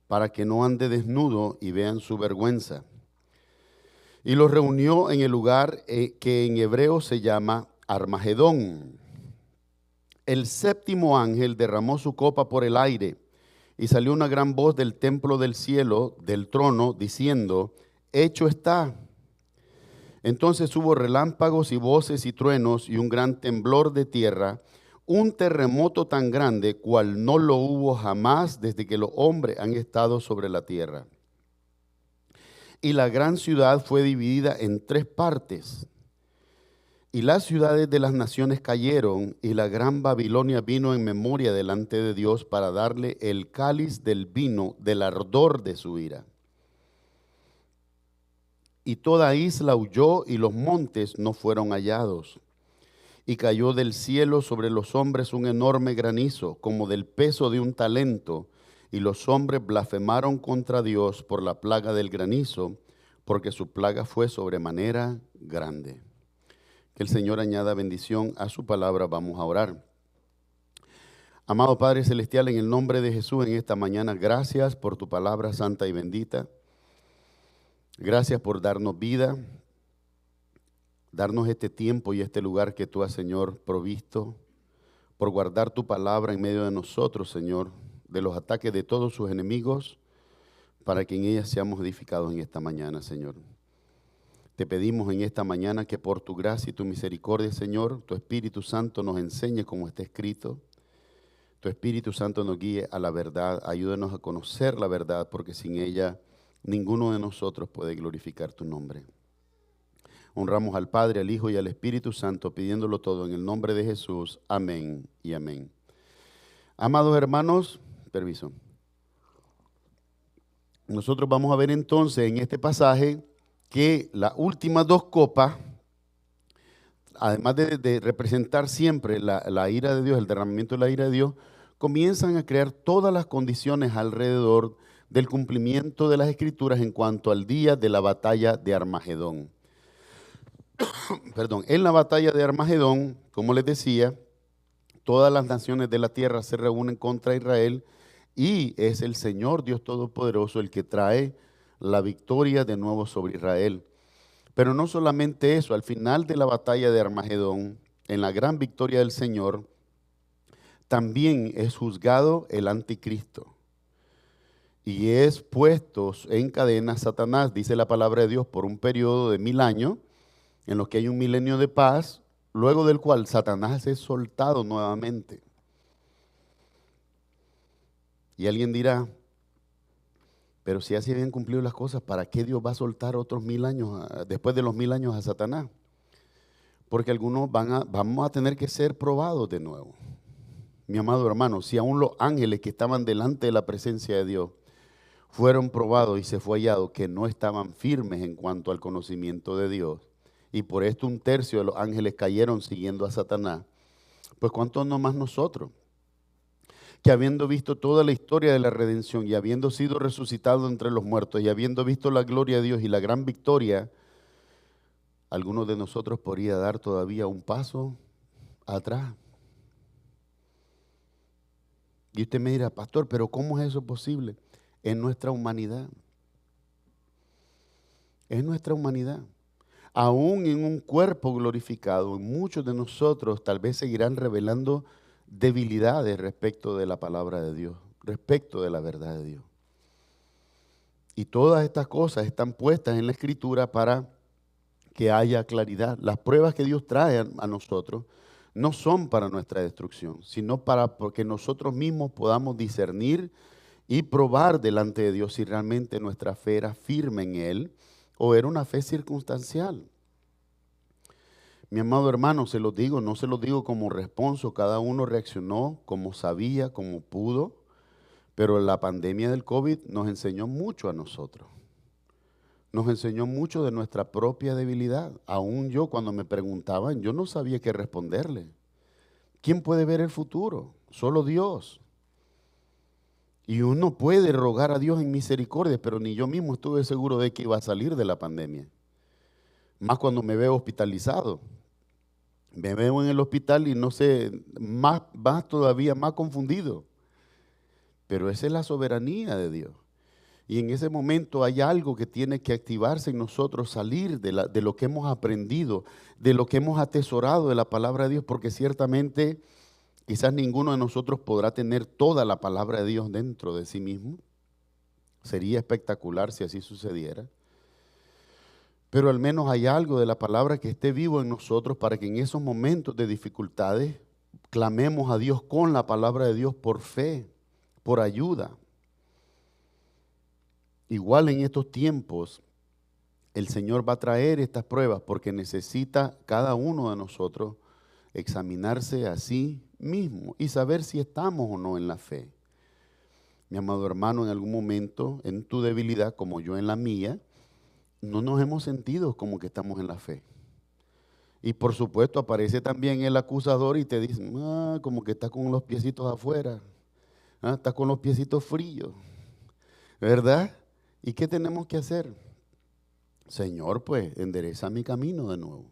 Speaker 2: para que no ande desnudo y vean su vergüenza. Y los reunió en el lugar que en hebreo se llama Armagedón. El séptimo ángel derramó su copa por el aire, y salió una gran voz del templo del cielo, del trono, diciendo, hecho está. Entonces hubo relámpagos y voces y truenos y un gran temblor de tierra, un terremoto tan grande cual no lo hubo jamás desde que los hombres han estado sobre la tierra. Y la gran ciudad fue dividida en 3 partes. Y las ciudades de las naciones cayeron, y la gran Babilonia vino en memoria delante de Dios para darle el cáliz del vino del ardor de su ira. Y toda isla huyó, y los montes no fueron hallados. Y cayó del cielo sobre los hombres un enorme granizo, como del peso de un talento, y los hombres blasfemaron contra Dios por la plaga del granizo, porque su plaga fue sobremanera grande. Que el Señor añada bendición a su palabra. Vamos a orar. Amado Padre Celestial, en el nombre de Jesús en esta mañana, gracias por tu palabra santa y bendita. Gracias por darnos vida, darnos este tiempo y este lugar que tú has, Señor, provisto, por guardar tu palabra en medio de nosotros, Señor, de los ataques de todos sus enemigos, para que en ella seamos edificados en esta mañana, Señor. Te pedimos en esta mañana que por tu gracia y tu misericordia, Señor, tu Espíritu Santo nos enseñe como está escrito. Tu Espíritu Santo nos guíe a la verdad. Ayúdanos a conocer la verdad, porque sin ella ninguno de nosotros puede glorificar tu nombre. Honramos al Padre, al Hijo y al Espíritu Santo, pidiéndolo todo en el nombre de Jesús. Amén y amén. Amados hermanos, permiso. Nosotros vamos a ver entonces en este pasaje que las últimas 2 copas, además de representar siempre la ira de Dios, el derramamiento de la ira de Dios, comienzan a crear todas las condiciones alrededor del cumplimiento de las Escrituras en cuanto al día de la batalla de Armagedón. Perdón, en la batalla de Armagedón, como les decía, todas las naciones de la tierra se reúnen contra Israel y es el Señor Dios Todopoderoso el que trae la victoria de nuevo sobre Israel. Pero no solamente eso, al final de la batalla de Armagedón, en la gran victoria del Señor, también es juzgado el anticristo. Y es puesto en cadena Satanás, dice la palabra de Dios, por un periodo de 1000 años, en los que hay un milenio de paz, luego del cual Satanás es soltado nuevamente. Y alguien dirá, pero si así habían cumplido las cosas, ¿para qué Dios va a soltar otros 1000 años, después de los 1000 años a Satanás? Porque algunos vamos a tener que ser probados de nuevo. Mi amado hermano, si aún los ángeles que estaban delante de la presencia de Dios fueron probados y se fue hallado que no estaban firmes en cuanto al conocimiento de Dios, y por esto 1/3 de los ángeles cayeron siguiendo a Satanás, pues ¿cuántos no más nosotros? Que habiendo visto toda la historia de la redención y habiendo sido resucitado entre los muertos y habiendo visto la gloria de Dios y la gran victoria, algunos de nosotros podría dar todavía un paso atrás. Y usted me dirá, pastor, pero ¿cómo es eso posible? Es nuestra humanidad. Es nuestra humanidad. Aún en un cuerpo glorificado, muchos de nosotros tal vez seguirán revelando debilidades respecto de la palabra de Dios, respecto de la verdad de Dios. Y todas estas cosas están puestas en la Escritura para que haya claridad. Las pruebas que Dios trae a nosotros no son para nuestra destrucción, sino para que nosotros mismos podamos discernir y probar delante de Dios si realmente nuestra fe era firme en Él o era una fe circunstancial. Mi amado hermano, se lo digo, no se lo digo como responso, cada uno reaccionó como sabía, como pudo, pero la pandemia del COVID nos enseñó mucho a nosotros. Nos enseñó mucho de nuestra propia debilidad. Aún yo, cuando me preguntaban, yo no sabía qué responderle. ¿Quién puede ver el futuro? Solo Dios. Y uno puede rogar a Dios en misericordia, pero ni yo mismo estuve seguro de que iba a salir de la pandemia. Más cuando me veo hospitalizado. Me veo en el hospital y no sé, más todavía más confundido. Pero esa es la soberanía de Dios. Y en ese momento hay algo que tiene que activarse en nosotros, salir de lo que hemos aprendido, de lo que hemos atesorado de la palabra de Dios, porque ciertamente quizás ninguno de nosotros podrá tener toda la palabra de Dios dentro de sí mismo. Sería espectacular si así sucediera. pero al menos hay algo de la palabra que esté vivo en nosotros para que en esos momentos de dificultades clamemos a Dios con la palabra de Dios por fe, por ayuda. Igual en estos tiempos, el Señor va a traer estas pruebas porque necesita cada uno de nosotros examinarse a sí mismo y saber si estamos o no en la fe. Mi amado hermano, en algún momento, en tu debilidad, como yo en la mía, no nos hemos sentido como que estamos en la fe. Y por supuesto aparece también el acusador y te dice, como que estás con los piecitos afuera, estás con los piecitos fríos, ¿verdad? ¿Y qué tenemos que hacer? Señor, pues, endereza mi camino de nuevo.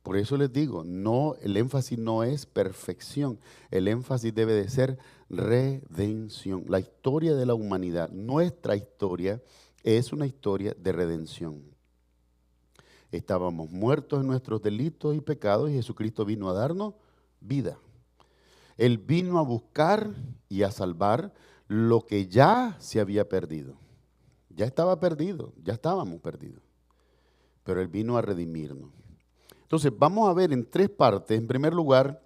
Speaker 2: Por eso les digo, no, el énfasis no es perfección, el énfasis debe de ser redención. La historia de la humanidad, nuestra historia, es una historia de redención. Estábamos muertos en nuestros delitos y pecados y Jesucristo vino a darnos vida. Él vino a buscar y a salvar lo que ya se había perdido. Ya estaba perdido, ya estábamos perdidos. Pero Él vino a redimirnos. Entonces, vamos a ver en tres partes. En primer lugar,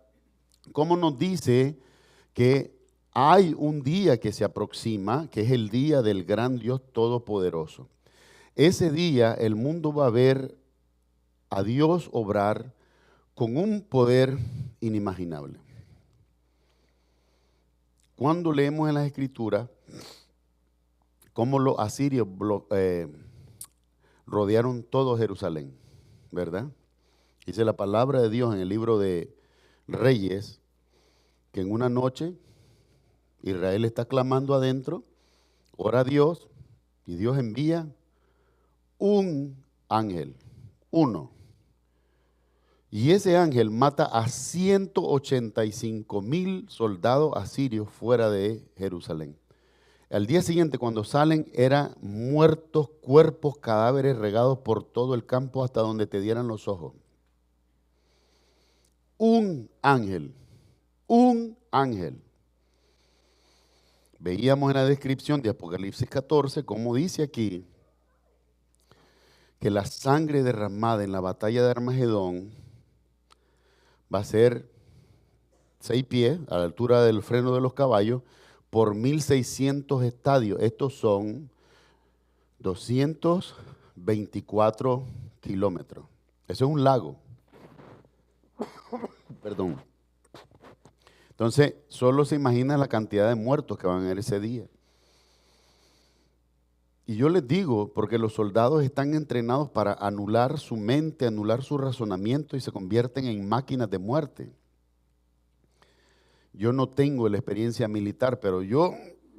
Speaker 2: cómo nos dice que hay un día que se aproxima, que es el día del gran Dios Todopoderoso. Ese día el mundo va a ver a Dios obrar con un poder inimaginable. Cuando leemos en las Escrituras cómo los asirios rodearon todo Jerusalén, ¿verdad? Dice la palabra de Dios en el libro de Reyes, que en una noche Israel está clamando adentro, ora a Dios, y Dios envía un ángel, uno. Y ese ángel mata a 185,000 soldados asirios fuera de Jerusalén. Al día siguiente, cuando salen, eran muertos, cuerpos, cadáveres regados por todo el campo hasta donde te dieran los ojos. Un ángel, un ángel. Veíamos en la descripción de Apocalipsis 14, como dice aquí, que la sangre derramada en la batalla de Armagedón va a ser 6 pies, a la altura del freno de los caballos, por 1,600 estadios. Estos son 224 kilómetros. Eso es un lago. Perdón. Entonces, solo se imagina la cantidad de muertos que van a haber ese día. Y yo les digo, porque los soldados están entrenados para anular su mente, anular su razonamiento y se convierten en máquinas de muerte. Yo no tengo la experiencia militar, pero yo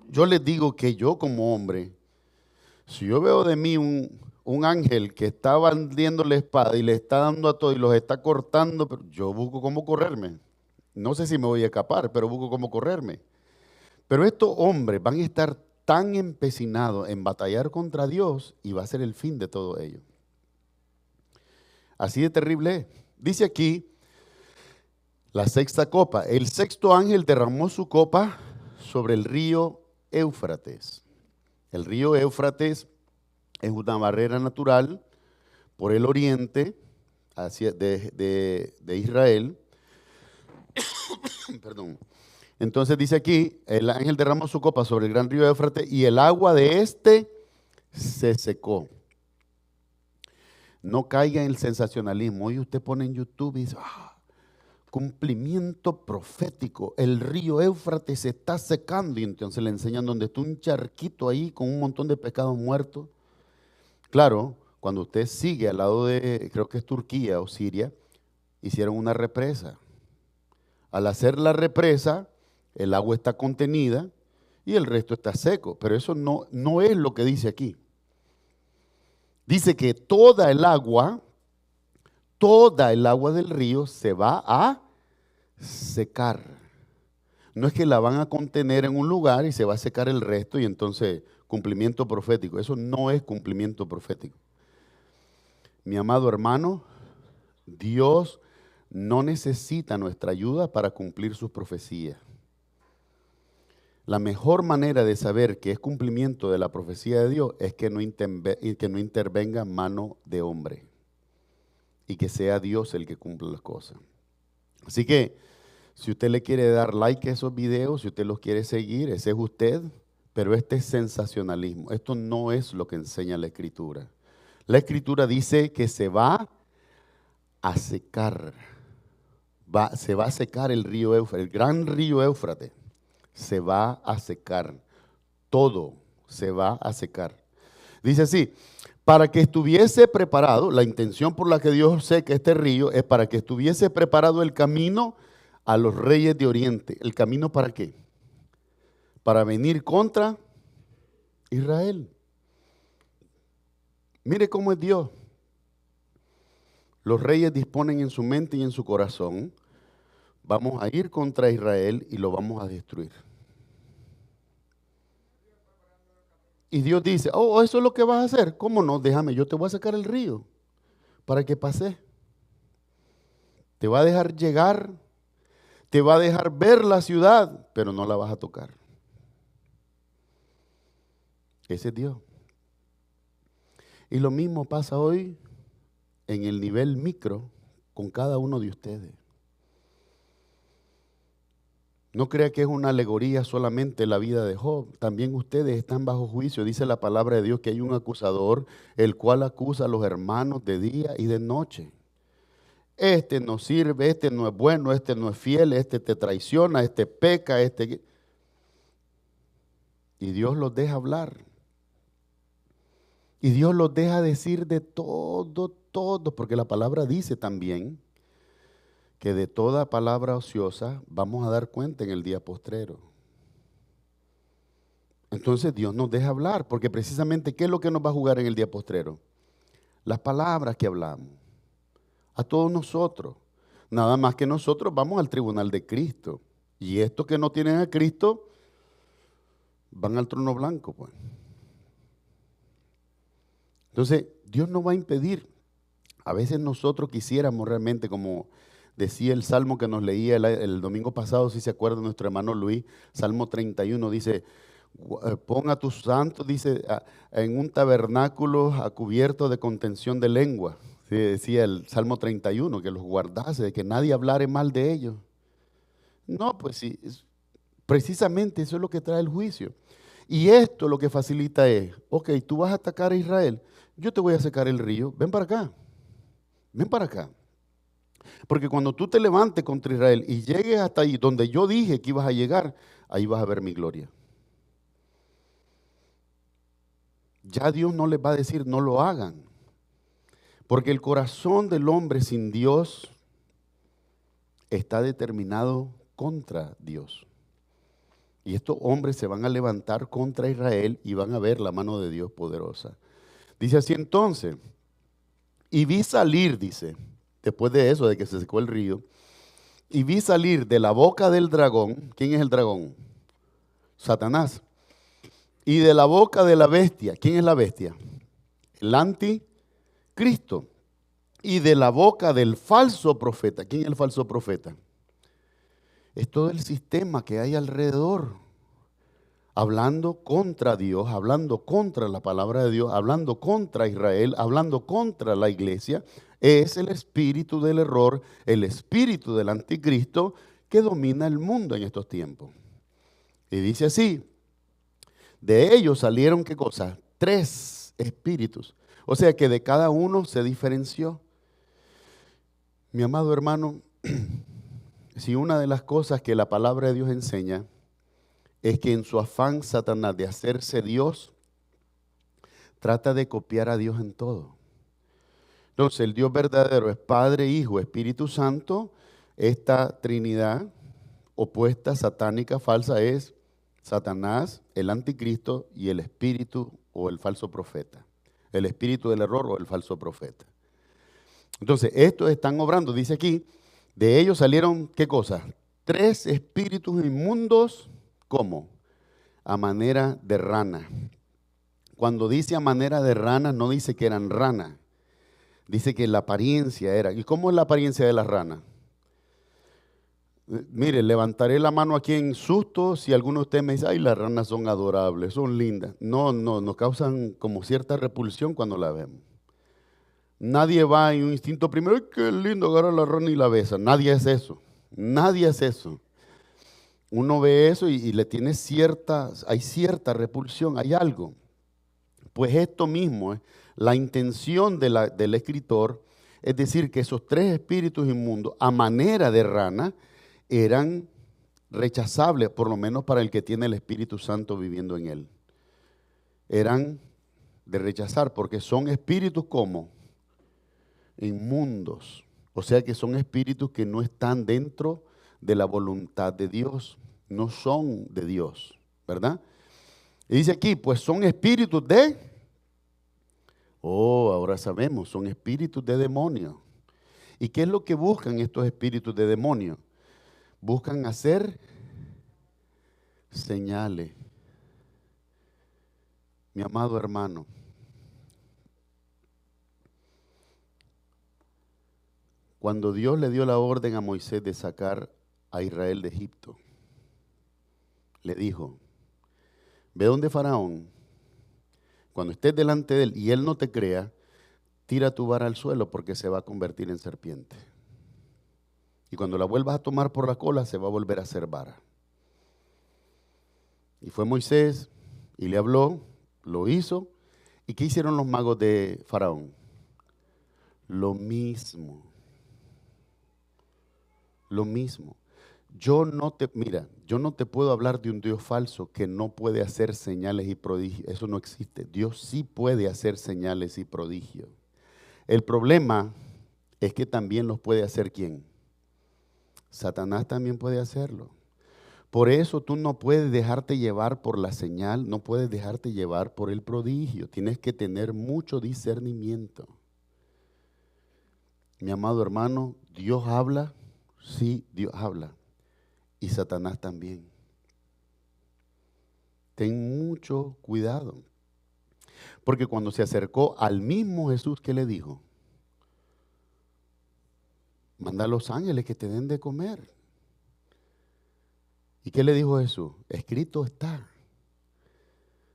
Speaker 2: les digo que yo como hombre, si yo veo de mí un ángel que está blandiendo la espada y le está dando a todo y los está cortando, pero yo busco cómo correrme. No sé si me voy a escapar, pero busco cómo correrme. Pero estos hombres van a estar tan empecinados en batallar contra Dios y va a ser el fin de todo ello. Así de terrible es. Dice aquí, la sexta copa. El sexto ángel derramó su copa sobre el río Éufrates. El río Éufrates es una barrera natural por el oriente de Israel. Perdón. Entonces dice aquí, el ángel derramó su copa sobre el gran río Éufrates y el agua de este se secó. No caiga en el sensacionalismo. Hoy usted pone en YouTube y dice, cumplimiento profético, el río Éufrates se está secando, y entonces le enseñan donde está un charquito ahí con un montón de pescados muertos. Claro, cuando usted sigue al lado de, creo que es Turquía o Siria, hicieron una represa. Al hacer la represa, el agua está contenida y el resto está seco, pero eso no es lo que dice aquí. Dice que toda el agua del río se va a secar. No es que la van a contener en un lugar y se va a secar el resto y entonces cumplimiento profético. Eso no es cumplimiento profético. Mi amado hermano, Dios no necesita nuestra ayuda para cumplir sus profecías. La mejor manera de saber que es cumplimiento de la profecía de Dios es que no intervenga mano de hombre y que sea Dios el que cumpla las cosas. Así que, si usted le quiere dar like a esos videos, si usted los quiere seguir, ese es usted, pero este es sensacionalismo. Esto no es lo que enseña la Escritura. La Escritura dice que se va a secar, se va a secar el río Éufrates, el gran río Éufrates, se va a secar, todo se va a secar. Dice así, para que estuviese preparado, la intención por la que Dios seca este río es para que estuviese preparado el camino a los reyes de Oriente. ¿El camino para qué? Para venir contra Israel. Mire cómo es Dios. Los reyes disponen en su mente y en su corazón, vamos a ir contra Israel y lo vamos a destruir. Y Dios dice, oh, eso es lo que vas a hacer. ¿Cómo no? Déjame, yo te voy a sacar el río para que pase. Te va a dejar llegar, te va a dejar ver la ciudad, pero no la vas a tocar. Ese es Dios. Y lo mismo pasa hoy en el nivel micro con cada uno de ustedes. No crea que es una alegoría solamente la vida de Job. También ustedes están bajo juicio. Dice la palabra de Dios que hay un acusador, el cual acusa a los hermanos de día y de noche. Este no sirve, este no es bueno, este no es fiel, este te traiciona, este peca, este... Y Dios los deja hablar. Y Dios los deja decir de todo, porque la palabra dice también que de toda palabra ociosa vamos a dar cuenta en el día postrero. Entonces Dios nos deja hablar, porque precisamente ¿qué es lo que nos va a jugar en el día postrero? Las palabras que hablamos. A todos nosotros. Nada más que nosotros vamos al tribunal de Cristo. Y estos que no tienen a Cristo van al trono blanco, pues. Entonces, Dios no va a impedir. A veces nosotros quisiéramos realmente, como decía el salmo que nos leía el domingo pasado, si se acuerda nuestro hermano Luis, Salmo 31, dice, pon a tus santos, dice, en un tabernáculo a cubierto de contención de lengua. Sí, decía el Salmo 31, que los guardase, de que nadie hablare mal de ellos. No, pues sí, precisamente eso es lo que trae el juicio. Y esto lo que facilita es, ok, tú vas a atacar a Israel, yo te voy a secar el río, ven para acá, ven para acá. Porque cuando tú te levantes contra Israel y llegues hasta ahí donde yo dije que ibas a llegar, ahí vas a ver mi gloria. Ya Dios no les va a decir no lo hagan. Porque el corazón del hombre sin Dios está determinado contra Dios. Y estos hombres se van a levantar contra Israel y van a ver la mano de Dios poderosa. Dice así entonces, y vi salir, dice, después de eso, de que se secó el río, y vi salir de la boca del dragón. ¿Quién es el dragón? Satanás. Y de la boca de la bestia. ¿Quién es la bestia? El anticristo. Y de la boca del falso profeta. ¿Quién es el falso profeta? Es todo el sistema que hay alrededor, hablando contra Dios, hablando contra la palabra de Dios, hablando contra Israel, hablando contra la iglesia. Es el espíritu del error, el espíritu del anticristo que domina el mundo en estos tiempos. Y dice así, de ellos salieron, ¿qué cosa? 3 espíritus. O sea que de cada uno se diferenció. Mi amado hermano, si una de las cosas que la palabra de Dios enseña es que en su afán Satanás de hacerse Dios, trata de copiar a Dios en todo. Entonces el Dios verdadero es Padre, Hijo, Espíritu Santo. Esta Trinidad opuesta, satánica, falsa es Satanás, el anticristo y el espíritu o el falso profeta. El espíritu del error o el falso profeta. Entonces estos están obrando, dice aquí, de ellos salieron, ¿qué cosa? 3 espíritus inmundos, ¿cómo? A manera de rana. Cuando dice a manera de rana, no dice que eran ranas. Dice que la apariencia era. ¿Y cómo es la apariencia de la rana? Mire, levantaré la mano aquí en susto si alguno de ustedes me dice, ay, las ranas son adorables, son lindas. No, nos causan como cierta repulsión cuando la vemos. Nadie va en un instinto primero, ay, qué lindo, agarra la rana y la besa. Nadie es eso. Nadie es eso. Uno ve eso y le tiene hay cierta repulsión, hay algo. Pues esto mismo es la intención del escritor, es decir, que esos tres espíritus inmundos, a manera de rana, eran rechazables, por lo menos para el que tiene el Espíritu Santo viviendo en él. Eran de rechazar, porque son espíritus como inmundos. O sea que son espíritus que no están dentro de la voluntad de Dios, no son de Dios, ¿verdad? Y dice aquí, pues son espíritus ahora sabemos, son espíritus de demonio. ¿Y qué es lo que buscan estos espíritus de demonio? Buscan hacer señales. Mi amado hermano, cuando Dios le dio la orden a Moisés de sacar a Israel de Egipto, le dijo, ve donde Faraón, cuando estés delante de él y él no te crea, tira tu vara al suelo porque se va a convertir en serpiente. Y cuando la vuelvas a tomar por la cola, se va a volver a hacer vara. Y fue Moisés y le habló, lo hizo. ¿Y qué hicieron los magos de Faraón? Lo mismo. Lo mismo. Yo no te puedo hablar de un Dios falso que no puede hacer señales y prodigios. Eso no existe. Dios sí puede hacer señales y prodigios. El problema es que también los puede hacer ¿quién? Satanás también puede hacerlo. Por eso tú no puedes dejarte llevar por la señal, no puedes dejarte llevar por el prodigio. Tienes que tener mucho discernimiento. Mi amado hermano, Dios habla, sí, Dios habla. Y Satanás también. Ten mucho cuidado. Porque cuando se acercó al mismo Jesús que le dijo, manda a los ángeles que te den de comer. ¿Y qué le dijo Jesús? Escrito está.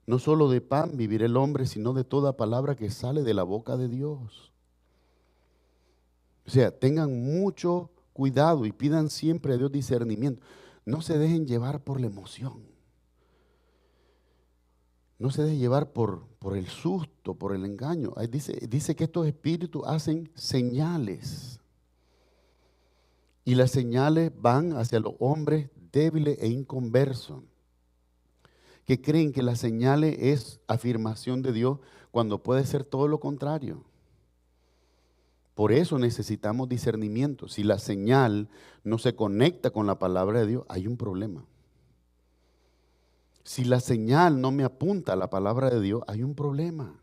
Speaker 2: No solo de pan vivirá el hombre, sino de toda palabra que sale de la boca de Dios. O sea, tengan mucho cuidado y pidan siempre a Dios discernimiento. No se dejen llevar por la emoción. No se dejen llevar por el susto, por el engaño. Ahí dice que estos espíritus hacen señales. Y las señales van hacia los hombres débiles e inconversos, que creen que las señales es afirmación de Dios cuando puede ser todo lo contrario. Por eso necesitamos discernimiento. Si la señal no se conecta con la palabra de Dios, hay un problema. Si la señal no me apunta a la palabra de Dios, hay un problema.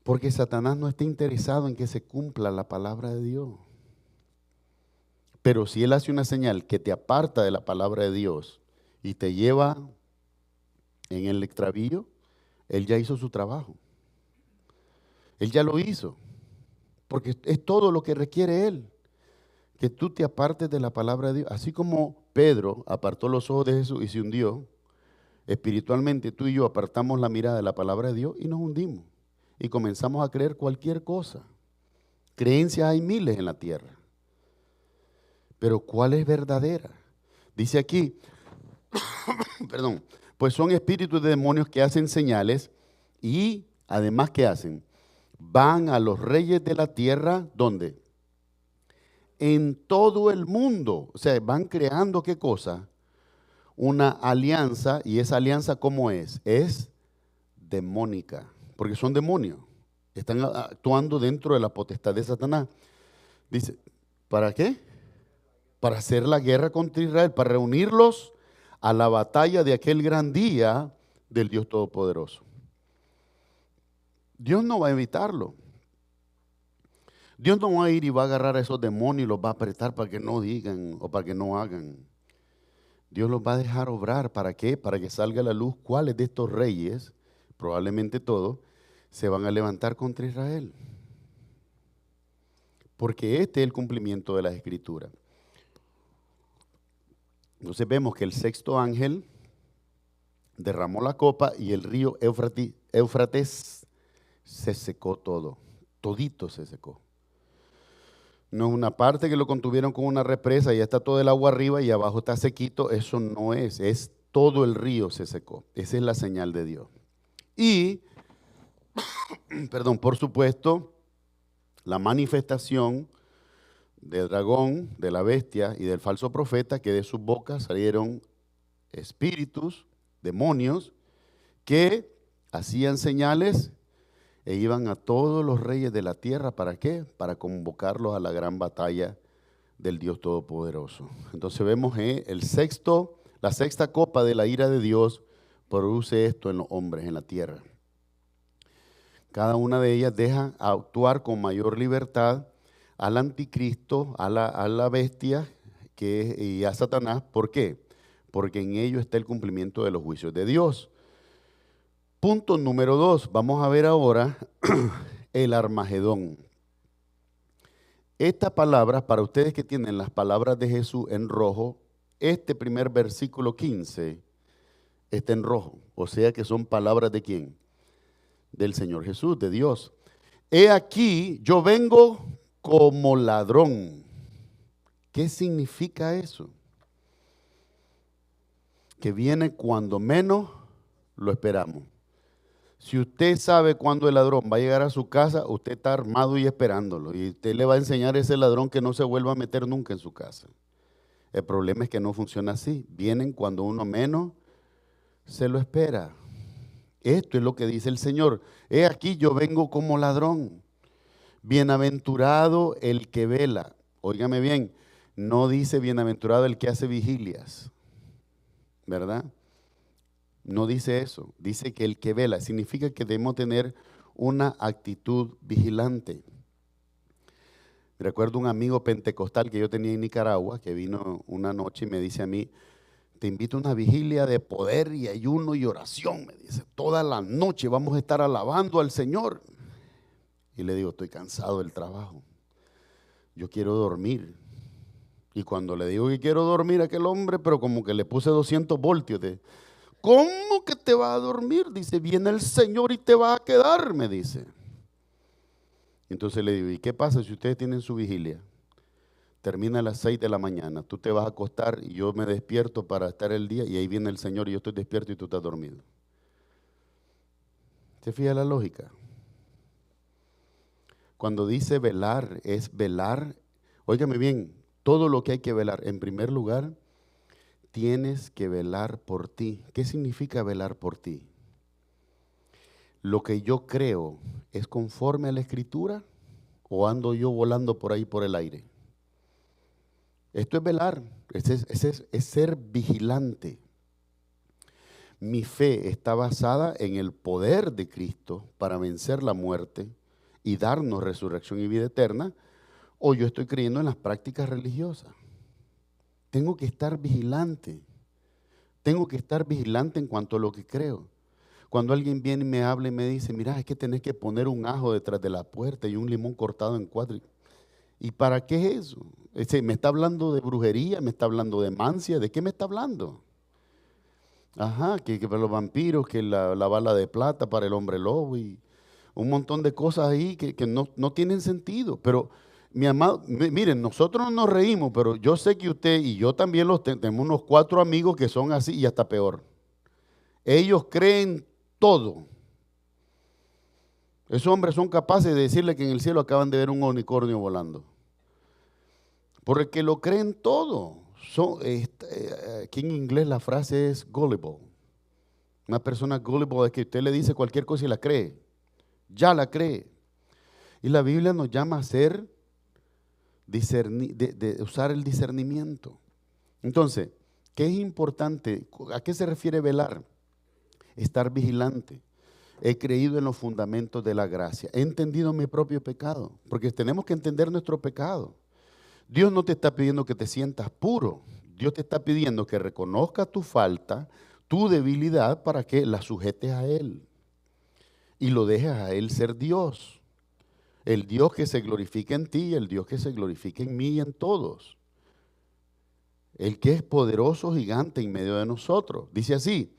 Speaker 2: Porque Satanás no está interesado en que se cumpla la palabra de Dios. Pero si él hace una señal que te aparta de la palabra de Dios y te lleva en el extravío, él ya hizo su trabajo. Él ya lo hizo. Porque es todo lo que requiere él. Que tú te apartes de la palabra de Dios. Así como Pedro apartó los ojos de Jesús y se hundió, espiritualmente tú y yo apartamos la mirada de la palabra de Dios y nos hundimos. Y comenzamos a creer cualquier cosa. Creencias hay miles en la tierra. Pero ¿cuál es verdadera? Dice aquí, perdón, pues son espíritus de demonios que hacen señales y además ¿qué hacen? Van a los reyes de la tierra, ¿dónde? En todo el mundo. O sea, van creando ¿qué cosa? Una alianza, y esa alianza ¿cómo es? Es demónica, porque son demonios. Están actuando dentro de la potestad de Satanás. Dice, ¿para qué? Para hacer la guerra contra Israel, para reunirlos a la batalla de aquel gran día del Dios Todopoderoso. Dios no va a evitarlo. Dios no va a ir y va a agarrar a esos demonios y los va a apretar para que no digan o para que no hagan. Dios los va a dejar obrar. ¿Para qué? Para que salga a la luz cuáles de estos reyes, probablemente todos, se van a levantar contra Israel. Porque este es el cumplimiento de las Escrituras. Entonces vemos que el sexto ángel derramó la copa y el río Éufrates se secó todo, todito se secó. No es una parte que lo contuvieron con una represa y ya está todo el agua arriba y abajo está sequito, eso no es todo el río se secó. Esa es la señal de Dios. Y, perdón, por supuesto, la manifestación del dragón, de la bestia y del falso profeta, que de sus bocas salieron espíritus, demonios, que hacían señales e iban a todos los reyes de la tierra. ¿Para qué? Para convocarlos a la gran batalla del Dios Todopoderoso. Entonces vemos la sexta copa de la ira de Dios produce esto en los hombres, en la tierra. Cada una de ellas deja actuar con mayor libertad al anticristo, a la bestia y a Satanás. ¿Por qué? Porque en ello está el cumplimiento de los juicios de Dios. Punto número 2. Vamos a ver ahora el Armagedón. Esta palabra, para ustedes que tienen las palabras de Jesús en rojo, este primer versículo 15 está en rojo. O sea que son palabras ¿de quién? Del Señor Jesús, de Dios. He aquí, yo vengo como ladrón. ¿Qué significa eso? Que viene cuando menos lo esperamos. Si usted sabe cuándo el ladrón va a llegar a su casa, usted está armado y esperándolo. Y usted le va a enseñar a ese ladrón que no se vuelva a meter nunca en su casa. El problema es que no funciona así. Vienen cuando uno menos se lo espera. Esto es lo que dice el Señor. He aquí yo vengo como ladrón. Bienaventurado el que vela. Óigame bien, no dice bienaventurado el que hace vigilias, ¿verdad? No dice eso, dice que el que vela, significa que debemos tener una actitud vigilante. Recuerdo un amigo pentecostal que yo tenía en Nicaragua, que vino una noche y me dice a mí, te invito a una vigilia de poder y ayuno y oración, me dice, toda la noche vamos a estar alabando al Señor. Y le digo, estoy cansado del trabajo, yo quiero dormir. Y cuando le digo que quiero dormir a aquel hombre, pero como que le puse 200 voltios de... ¿Cómo que te va a dormir? Dice, viene el Señor y te va a quedar, me dice. Entonces le digo, ¿y qué pasa si ustedes tienen su vigilia? Termina a las 6 de la mañana, tú te vas a acostar y yo me despierto para estar el día y ahí viene el Señor y yo estoy despierto y tú estás dormido. ¿Se fija la lógica? Cuando dice velar, es velar, óigame bien, todo lo que hay que velar, en primer lugar, tienes que velar por ti. ¿Qué significa velar por ti? Lo que yo creo es conforme a la Escritura o ando yo volando por ahí por el aire. Esto es velar, es ser vigilante. Mi fe está basada en el poder de Cristo para vencer la muerte y darnos resurrección y vida eterna, o yo estoy creyendo en las prácticas religiosas. Tengo que estar vigilante. Tengo que estar vigilante en cuanto a lo que creo. Cuando alguien viene y me habla y me dice, mira, es que tenés que poner un ajo detrás de la puerta y un limón cortado en cuatro. ¿Y para qué es eso? ¿Me está hablando de brujería? ¿Me está hablando de mancia? ¿De qué me está hablando? Ajá, que para los vampiros, que la bala de plata para el hombre lobo y un montón de cosas ahí que no tienen sentido. Pero mi amado, miren, nosotros nos reímos, pero yo sé que usted y yo también tenemos unos 4 amigos que son así y hasta peor. Ellos creen todo. Esos hombres son capaces de decirle que en el cielo acaban de ver un unicornio volando. Porque lo creen todo. Aquí en inglés la frase es gullible. Una persona gullible es que usted le dice cualquier cosa y la cree. Ya la cree. Y la Biblia nos llama a ser de usar el discernimiento. Entonces, ¿qué es importante? ¿A qué se refiere velar? Estar vigilante. He creído en los fundamentos de la gracia. He entendido mi propio pecado, porque tenemos que entender nuestro pecado. Dios no te está pidiendo que te sientas puro. Dios te está pidiendo que reconozcas tu falta, tu debilidad, para que la sujetes a Él y lo dejes a Él ser Dios. El Dios que se glorifica en ti y el Dios que se glorifica en mí y en todos. el que es poderoso gigante en medio de nosotros. Dice así: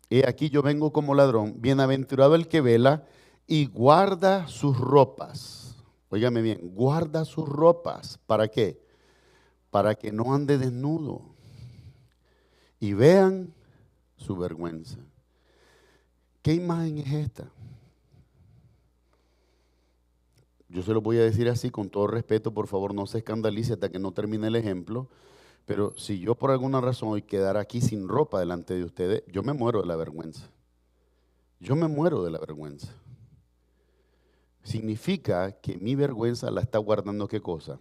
Speaker 2: he aquí yo vengo como ladrón, bienaventurado el que vela y guarda sus ropas. Óigame bien, guarda sus ropas. ¿Para qué? Para que no ande desnudo y vean su vergüenza. ¿Qué imagen es esta? Yo se lo voy a decir así, con todo respeto, por favor no se escandalice hasta que no termine el ejemplo, pero si yo por alguna razón hoy quedara aquí sin ropa delante de ustedes, yo me muero de la vergüenza. Yo me muero de la vergüenza. Significa que mi vergüenza la está guardando, ¿qué cosa?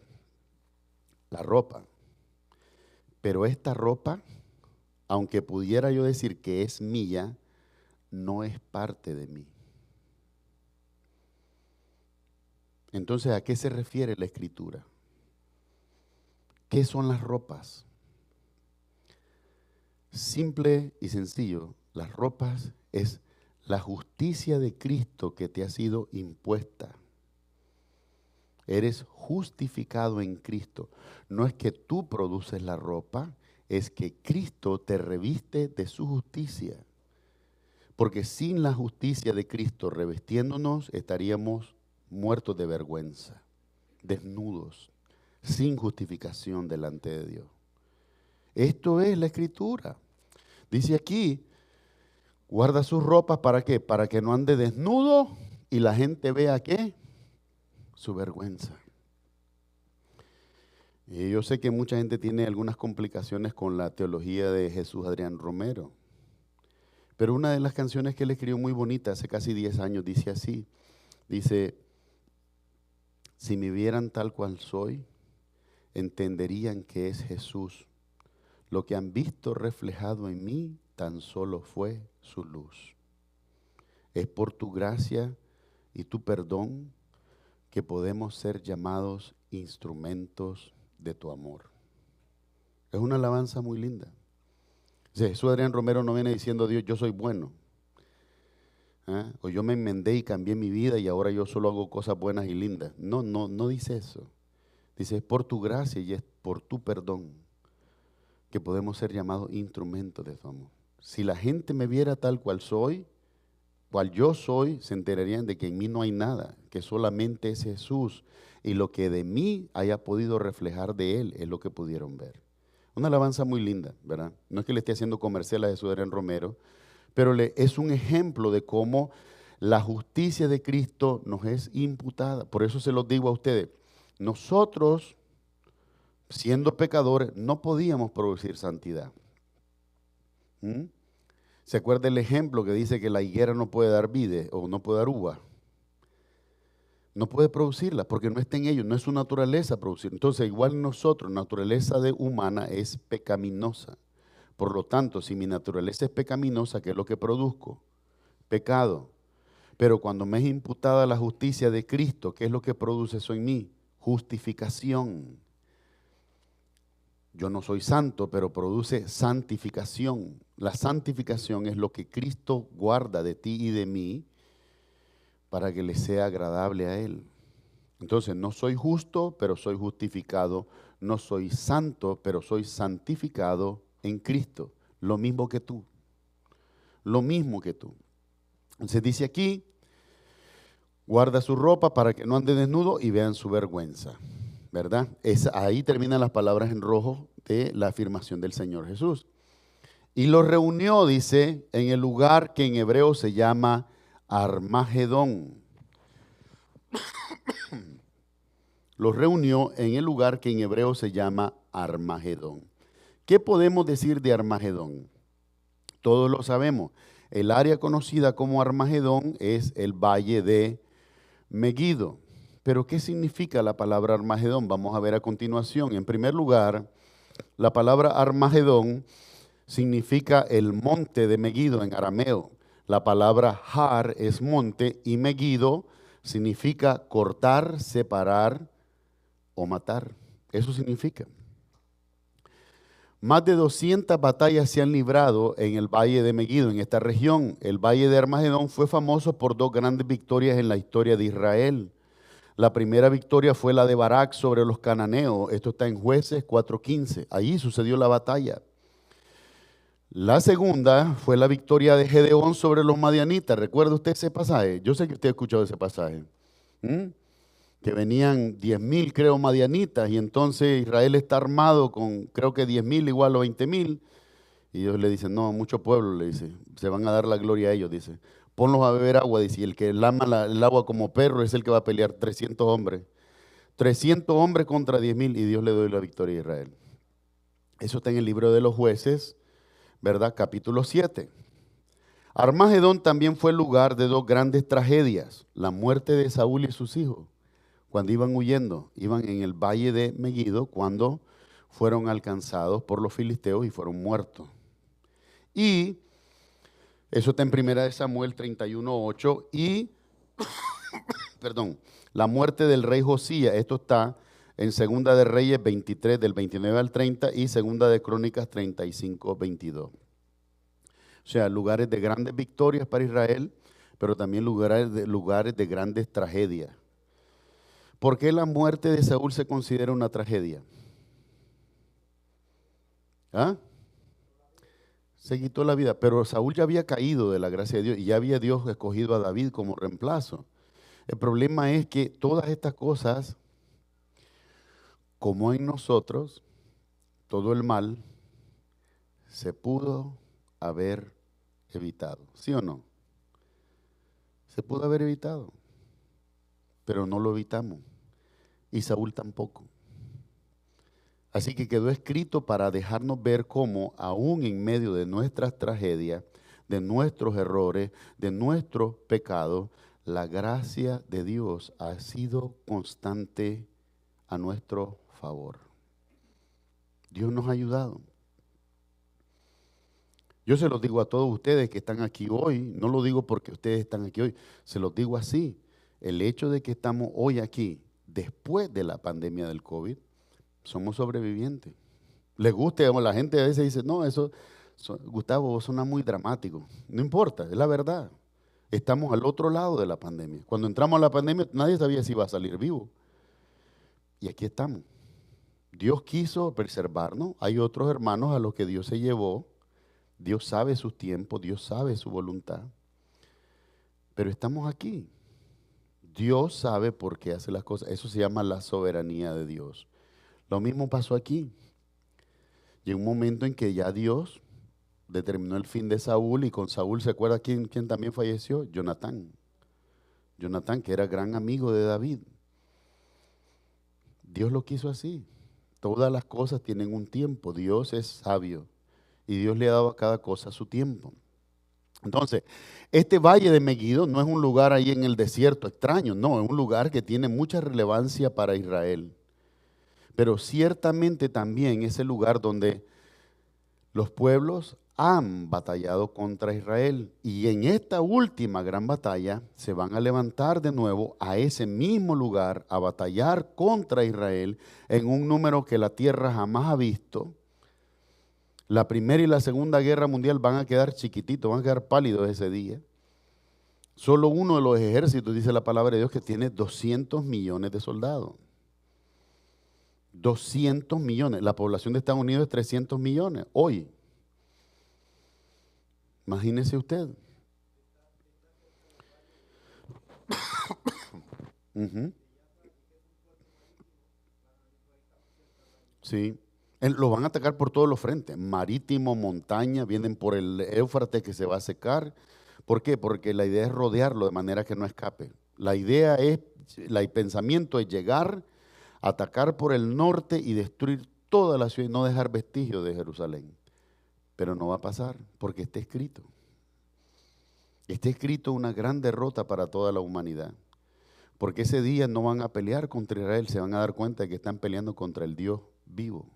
Speaker 2: La ropa. Pero esta ropa, aunque pudiera yo decir que es mía, no es parte de mí. Entonces, ¿a qué se refiere la Escritura? ¿Qué son las ropas? Simple y sencillo, las ropas es la justicia de Cristo que te ha sido impuesta. Eres justificado en Cristo. No es que tú produces la ropa, es que Cristo te reviste de su justicia. Porque sin la justicia de Cristo revestiéndonos, estaríamos muertos de vergüenza, desnudos, sin justificación delante de Dios. Esto es la Escritura. Dice aquí, guarda sus ropas, ¿para qué? Para que no ande desnudo y la gente vea, ¿qué? Su vergüenza. Y yo sé que mucha gente tiene algunas complicaciones con la teología de Jesús Adrián Romero, pero una de las canciones que él escribió muy bonita hace casi 10 años dice así, dice: si me vieran tal cual soy, entenderían que es Jesús. Lo que han visto reflejado en mí tan solo fue su luz. Es por tu gracia y tu perdón que podemos ser llamados instrumentos de tu amor. Es una alabanza muy linda. Jesús Adrián Romero no viene diciendo: Dios, yo soy bueno. O yo me enmendé y cambié mi vida y ahora yo solo hago cosas buenas y lindas. No dice eso. Dice: es por tu gracia y es por tu perdón que podemos ser llamados instrumentos de tu amor. Si la gente me viera tal cual soy, cual yo soy, se enterarían de que en mí no hay nada, que solamente es Jesús, y lo que de mí haya podido reflejar de Él es lo que pudieron ver. Una alabanza muy linda, ¿verdad? No es que le esté haciendo comercial a Jesús Adrián Romero, pero es un ejemplo de cómo la justicia de Cristo nos es imputada. Por eso se los digo a ustedes, nosotros, siendo pecadores, no podíamos producir santidad. ¿Se acuerda el ejemplo que dice que la higuera no puede dar vide o no puede dar uva? No puede producirla porque no está en ellos, no es su naturaleza producir. Entonces, igual nosotros, naturaleza humana es pecaminosa. Por lo tanto, si mi naturaleza es pecaminosa, ¿qué es lo que produzco? Pecado. Pero cuando me es imputada la justicia de Cristo, ¿qué es lo que produce eso en mí? Justificación. Yo no soy santo, pero produce santificación. La santificación es lo que Cristo guarda de ti y de mí para que le sea agradable a Él. Entonces, no soy justo, pero soy justificado. No soy santo, pero soy santificado en Cristo. Lo mismo que tú. Lo mismo que tú. Entonces dice aquí, guarda su ropa para que no ande desnudo y vean su vergüenza. ¿Verdad? Ahí terminan las palabras en rojo de la afirmación del Señor Jesús. Y los reunió, dice, en el lugar que en hebreo se llama Armagedón. Los reunió en el lugar que en hebreo se llama Armagedón. ¿Qué podemos decir de Armagedón? Todos lo sabemos. El área conocida como Armagedón es el valle de Megido. Pero ¿qué significa la palabra Armagedón? Vamos a ver a continuación. En primer lugar, la palabra Armagedón significa el monte de Megido en arameo. La palabra Har es monte y Megido significa cortar, separar o matar. Eso significa. Más de 200 batallas se han librado en el valle de Megido, en esta región. El valle de Armagedón fue famoso por 2 grandes victorias en la historia de Israel. La primera victoria fue la de Barak sobre los cananeos. Esto está en Jueces 4:15. Ahí sucedió la batalla. La segunda fue la victoria de Gedeón sobre los madianitas. ¿Recuerda usted ese pasaje? Yo sé que usted ha escuchado ese pasaje. Que venían 10,000, creo, madianitas, y entonces Israel está armado con, creo que 10,000 igual o 20,000. Y Dios le dice, no, mucho pueblo, le dice, se van a dar la gloria a ellos, dice. Ponlos a beber agua, dice, y el que lama el agua como perro es el que va a pelear. 300 hombres. 300 hombres contra 10,000, y Dios le dio la victoria a Israel. Eso está en el libro de los Jueces, ¿verdad? Capítulo 7. Armagedón también fue el lugar de dos grandes tragedias, la muerte de Saúl y sus hijos. Cuando iban huyendo, iban en el valle de Megiddo, cuando fueron alcanzados por los filisteos y fueron muertos. Y eso está en 1 Samuel 31:8 y, perdón, la muerte del rey Josías, esto está en 2 de Reyes 23, del 29 al 30 y 2 de Crónicas 35:22. O sea, lugares de grandes victorias para Israel, pero también lugares de grandes tragedias. ¿Por qué la muerte de Saúl se considera una tragedia? ¿Ah? Se quitó la vida, pero Saúl ya había caído de la gracia de Dios y ya había Dios escogido a David como reemplazo. El problema es que todas estas cosas, como en nosotros, todo el mal se pudo haber evitado, ¿sí o no? Se pudo haber evitado, pero no lo evitamos, y Saúl tampoco. Así que quedó escrito para dejarnos ver cómo, aún en medio de nuestras tragedias, de nuestros errores, de nuestros pecados, la gracia de Dios ha sido constante a nuestro favor. Dios nos ha ayudado. Yo se los digo a todos ustedes que están aquí hoy, no lo digo porque ustedes están aquí hoy, se los digo así. El hecho de que estamos hoy aquí, después de la pandemia del COVID, somos sobrevivientes. Les guste, la gente a veces dice, no, Gustavo, suena muy dramático. No importa, es la verdad. Estamos al otro lado de la pandemia. Cuando entramos a la pandemia, nadie sabía si iba a salir vivo. Y aquí estamos. Dios quiso preservarnos. Hay otros hermanos a los que Dios se llevó. Dios sabe sus tiempos, Dios sabe su voluntad. Pero estamos aquí. Dios sabe por qué hace las cosas. Eso se llama la soberanía de Dios. Lo mismo pasó aquí. Llegó un momento en que ya Dios determinó el fin de Saúl, y con Saúl, ¿se acuerda quién también falleció? Jonatán. Jonatán, que era gran amigo de David. Dios lo quiso así. Todas las cosas tienen un tiempo. Dios es sabio y Dios le ha dado a cada cosa su tiempo. Entonces, este valle de Megiddo no es un lugar ahí en el desierto extraño, no, es un lugar que tiene mucha relevancia para Israel. Pero ciertamente también es el lugar donde los pueblos han batallado contra Israel. Y en esta última gran batalla se van a levantar de nuevo a ese mismo lugar a batallar contra Israel en un número que la tierra jamás ha visto. La Primera y la Segunda Guerra Mundial van a quedar chiquititos, van a quedar pálidos ese día. Solo uno de los ejércitos, dice la palabra de Dios, que tiene 200 millones de soldados. 200 millones. La población de Estados Unidos es 300 millones hoy. Imagínese usted. Sí. Lo van a atacar por todos los frentes. Marítimo, montaña, vienen por el Éufrates que se va a secar. ¿Por qué? Porque la idea es rodearlo de manera que no escape. La idea es, el pensamiento es llegar, atacar por el norte y destruir toda la ciudad y no dejar vestigios de Jerusalén. Pero no va a pasar porque está escrito. Está escrito una gran derrota para toda la humanidad. Porque ese día no van a pelear contra Israel, se van a dar cuenta de que están peleando contra el Dios vivo.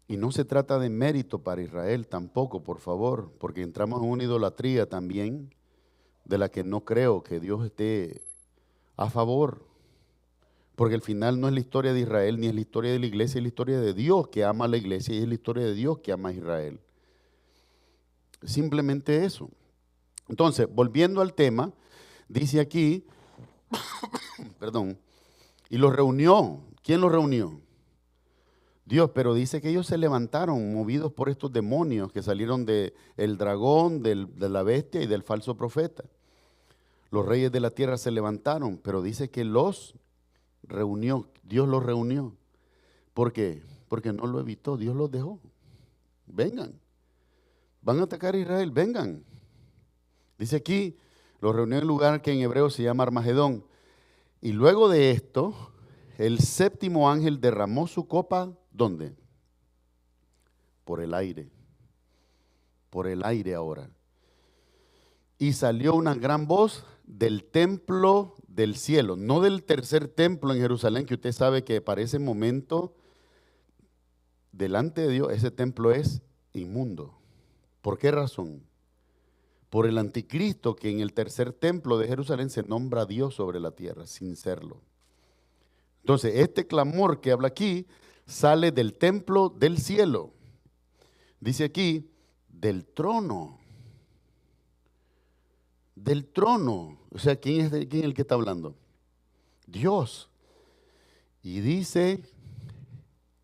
Speaker 2: Y no se trata de mérito para Israel tampoco, por favor, porque entramos en una idolatría también de la que no creo que Dios esté a favor. Porque al final no es la historia de Israel, ni es la historia de la iglesia, es la historia de Dios que ama a la iglesia y es la historia de Dios que ama a Israel. Simplemente eso. Entonces, volviendo al tema, dice aquí, Perdón. Y los reunió. ¿Quién los reunió? Dios, pero dice que ellos se levantaron movidos por estos demonios que salieron del dragón, de la bestia y del falso profeta. Los reyes de la tierra se levantaron, pero dice que los reunió, Dios los reunió. ¿Por qué? Porque no lo evitó, Dios los dejó. Vengan, van a atacar a Israel, vengan. Dice aquí, los reunió en un lugar que en hebreo se llama Armagedón. Y luego de esto, el séptimo ángel derramó su copa, ¿dónde? Por el aire. Por el aire ahora. Y salió una gran voz del templo del cielo, no del tercer templo en Jerusalén, que usted sabe que para ese momento, delante de Dios, ese templo es inmundo. ¿Por qué razón? Por el anticristo, que en el tercer templo de Jerusalén se nombra Dios sobre la tierra, sin serlo. Entonces, este clamor que habla aquí sale del templo del cielo. Dice aquí, del trono. Del trono. O sea, ¿quién es el que está hablando? Dios. Y dice,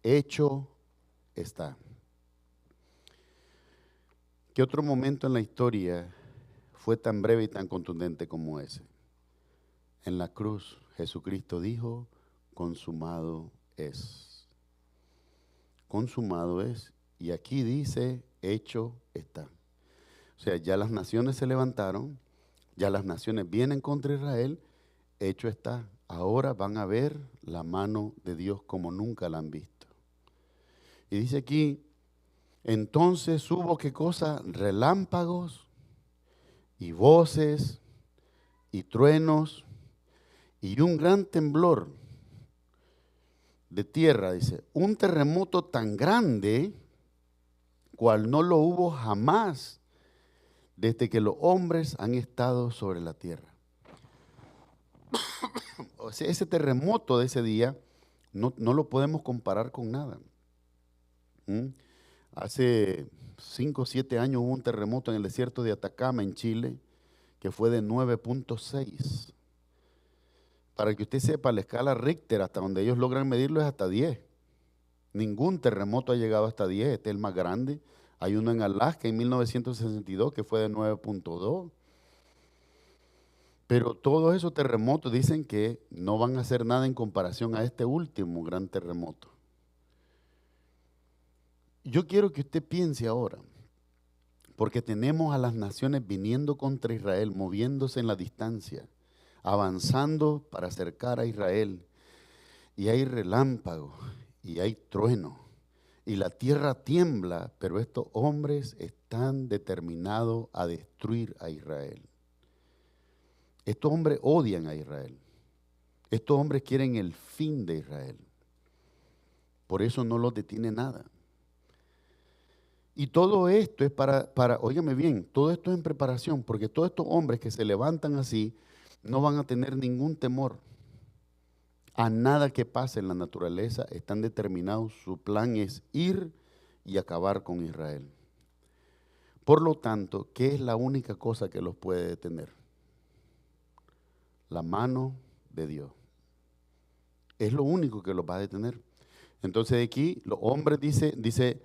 Speaker 2: hecho está. ¿Qué otro momento en la historia fue tan breve y tan contundente como ese? En la cruz, Jesucristo dijo, consumado es. Consumado es. Y aquí dice, hecho está. O sea, ya las naciones se levantaron, ya las naciones vienen contra Israel, hecho está. Ahora van a ver la mano de Dios como nunca la han visto. Y dice aquí, entonces hubo, ¿qué cosa? Relámpagos y voces y truenos y un gran temblor de tierra, dice, un terremoto tan grande cual no lo hubo jamás desde que los hombres han estado sobre la tierra. O sea, ese terremoto de ese día no lo podemos comparar con nada. Hace 5 o 7 años hubo un terremoto en el desierto de Atacama, en Chile, que fue de 9.6. Para que usted sepa, la escala Richter, hasta donde ellos logran medirlo, es hasta 10. Ningún terremoto ha llegado hasta 10, este es el más grande. Hay uno en Alaska en 1962 que fue de 9.2. Pero todos esos terremotos dicen que no van a hacer nada en comparación a este último gran terremoto. Yo quiero que usted piense ahora, porque tenemos a las naciones viniendo contra Israel, moviéndose en la distancia, avanzando para acercar a Israel. Y hay relámpagos, y hay trueno, y la tierra tiembla, pero estos hombres están determinados a destruir a Israel. Estos hombres odian a Israel. Estos hombres quieren el fin de Israel. Por eso no los detiene nada. Y todo esto es óigame bien, todo esto es en preparación, porque todos estos hombres que se levantan así no van a tener ningún temor a nada que pase en la naturaleza. Están determinados, su plan es ir y acabar con Israel. Por lo tanto, ¿qué es la única cosa que los puede detener? La mano de Dios. Es lo único que los va a detener. Entonces aquí los hombres dice,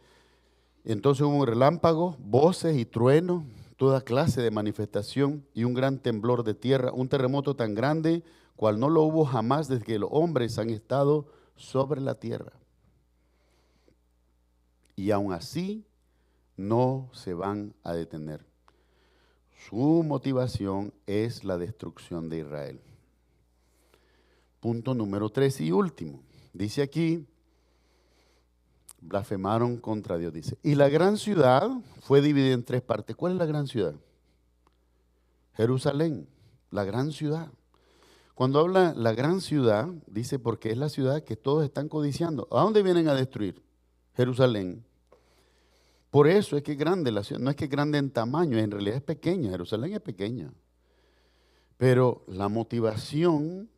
Speaker 2: entonces hubo un relámpago, voces y truenos, toda clase de manifestación y un gran temblor de tierra, un terremoto tan grande cual no lo hubo jamás desde que los hombres han estado sobre la tierra. Y aún así no se van a detener. Su motivación es la destrucción de Israel. Punto número 3 y último. Dice aquí, blasfemaron contra Dios, dice. Y la gran ciudad fue dividida en 3 partes. ¿Cuál es la gran ciudad? Jerusalén, la gran ciudad. Cuando habla la gran ciudad, dice porque es la ciudad que todos están codiciando. ¿A dónde vienen a destruir? Jerusalén. Por eso es que es grande la ciudad. No es que es grande en tamaño, en realidad es pequeña. Jerusalén es pequeña. Pero la motivación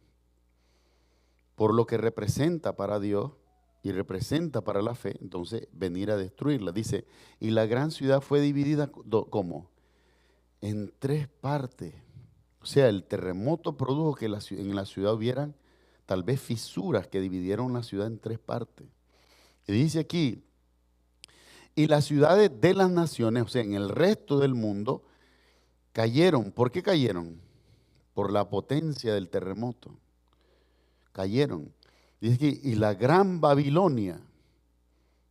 Speaker 2: por lo que representa para Dios y representa para la fe, entonces venir a destruirla. Dice, y la gran ciudad fue dividida, ¿cómo? En 3 partes. O sea, el terremoto produjo que en la ciudad hubieran tal vez fisuras que dividieron la ciudad en 3 partes. Y dice aquí, y las ciudades de las naciones, o sea, en el resto del mundo, cayeron. ¿Por qué cayeron? Por la potencia del terremoto. Cayeron. Dice aquí, y la gran Babilonia,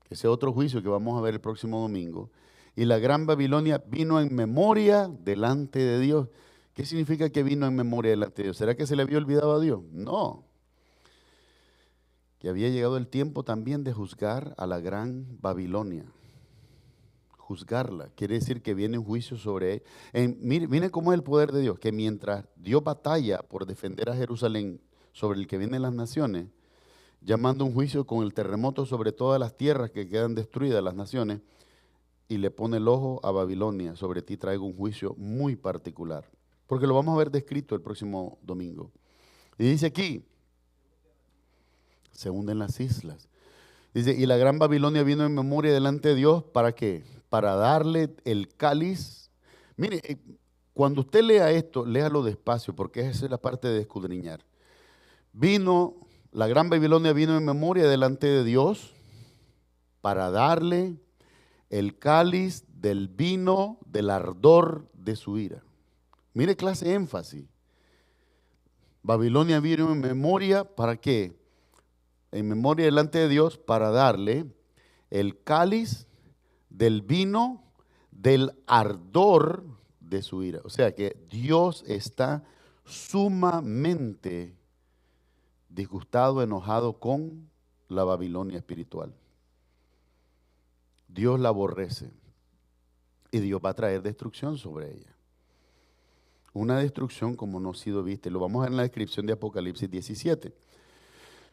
Speaker 2: que ese otro juicio que vamos a ver el próximo domingo, y la gran Babilonia vino en memoria delante de Dios. ¿Qué significa que vino en memoria delante de Dios? ¿Será que se le había olvidado a Dios? No. Que había llegado el tiempo también de juzgar a la gran Babilonia. Juzgarla. Quiere decir que viene un juicio sobre ella. Miren cómo es el poder de Dios, que mientras Dios batalla por defender a Jerusalén sobre el que vienen las naciones, llamando un juicio con el terremoto sobre todas las tierras que quedan destruidas, las naciones, y le pone el ojo a Babilonia. Sobre ti traigo un juicio muy particular. Porque lo vamos a ver descrito el próximo domingo. Y dice aquí, se hunden las islas. Dice, y la gran Babilonia vino en memoria delante de Dios, ¿para qué? Para darle el cáliz. Mire, cuando usted lea esto, léalo despacio, porque esa es la parte de escudriñar. La gran Babilonia vino en memoria delante de Dios para darle el cáliz del vino del ardor de su ira. Mire clase de énfasis. Babilonia vino en memoria, ¿para qué? En memoria delante de Dios para darle el cáliz del vino del ardor de su ira. O sea que Dios está sumamente disgustado, enojado con la Babilonia espiritual. Dios la aborrece y Dios va a traer destrucción sobre ella. Una destrucción como no ha sido vista. Lo vamos a ver en la descripción de Apocalipsis 17.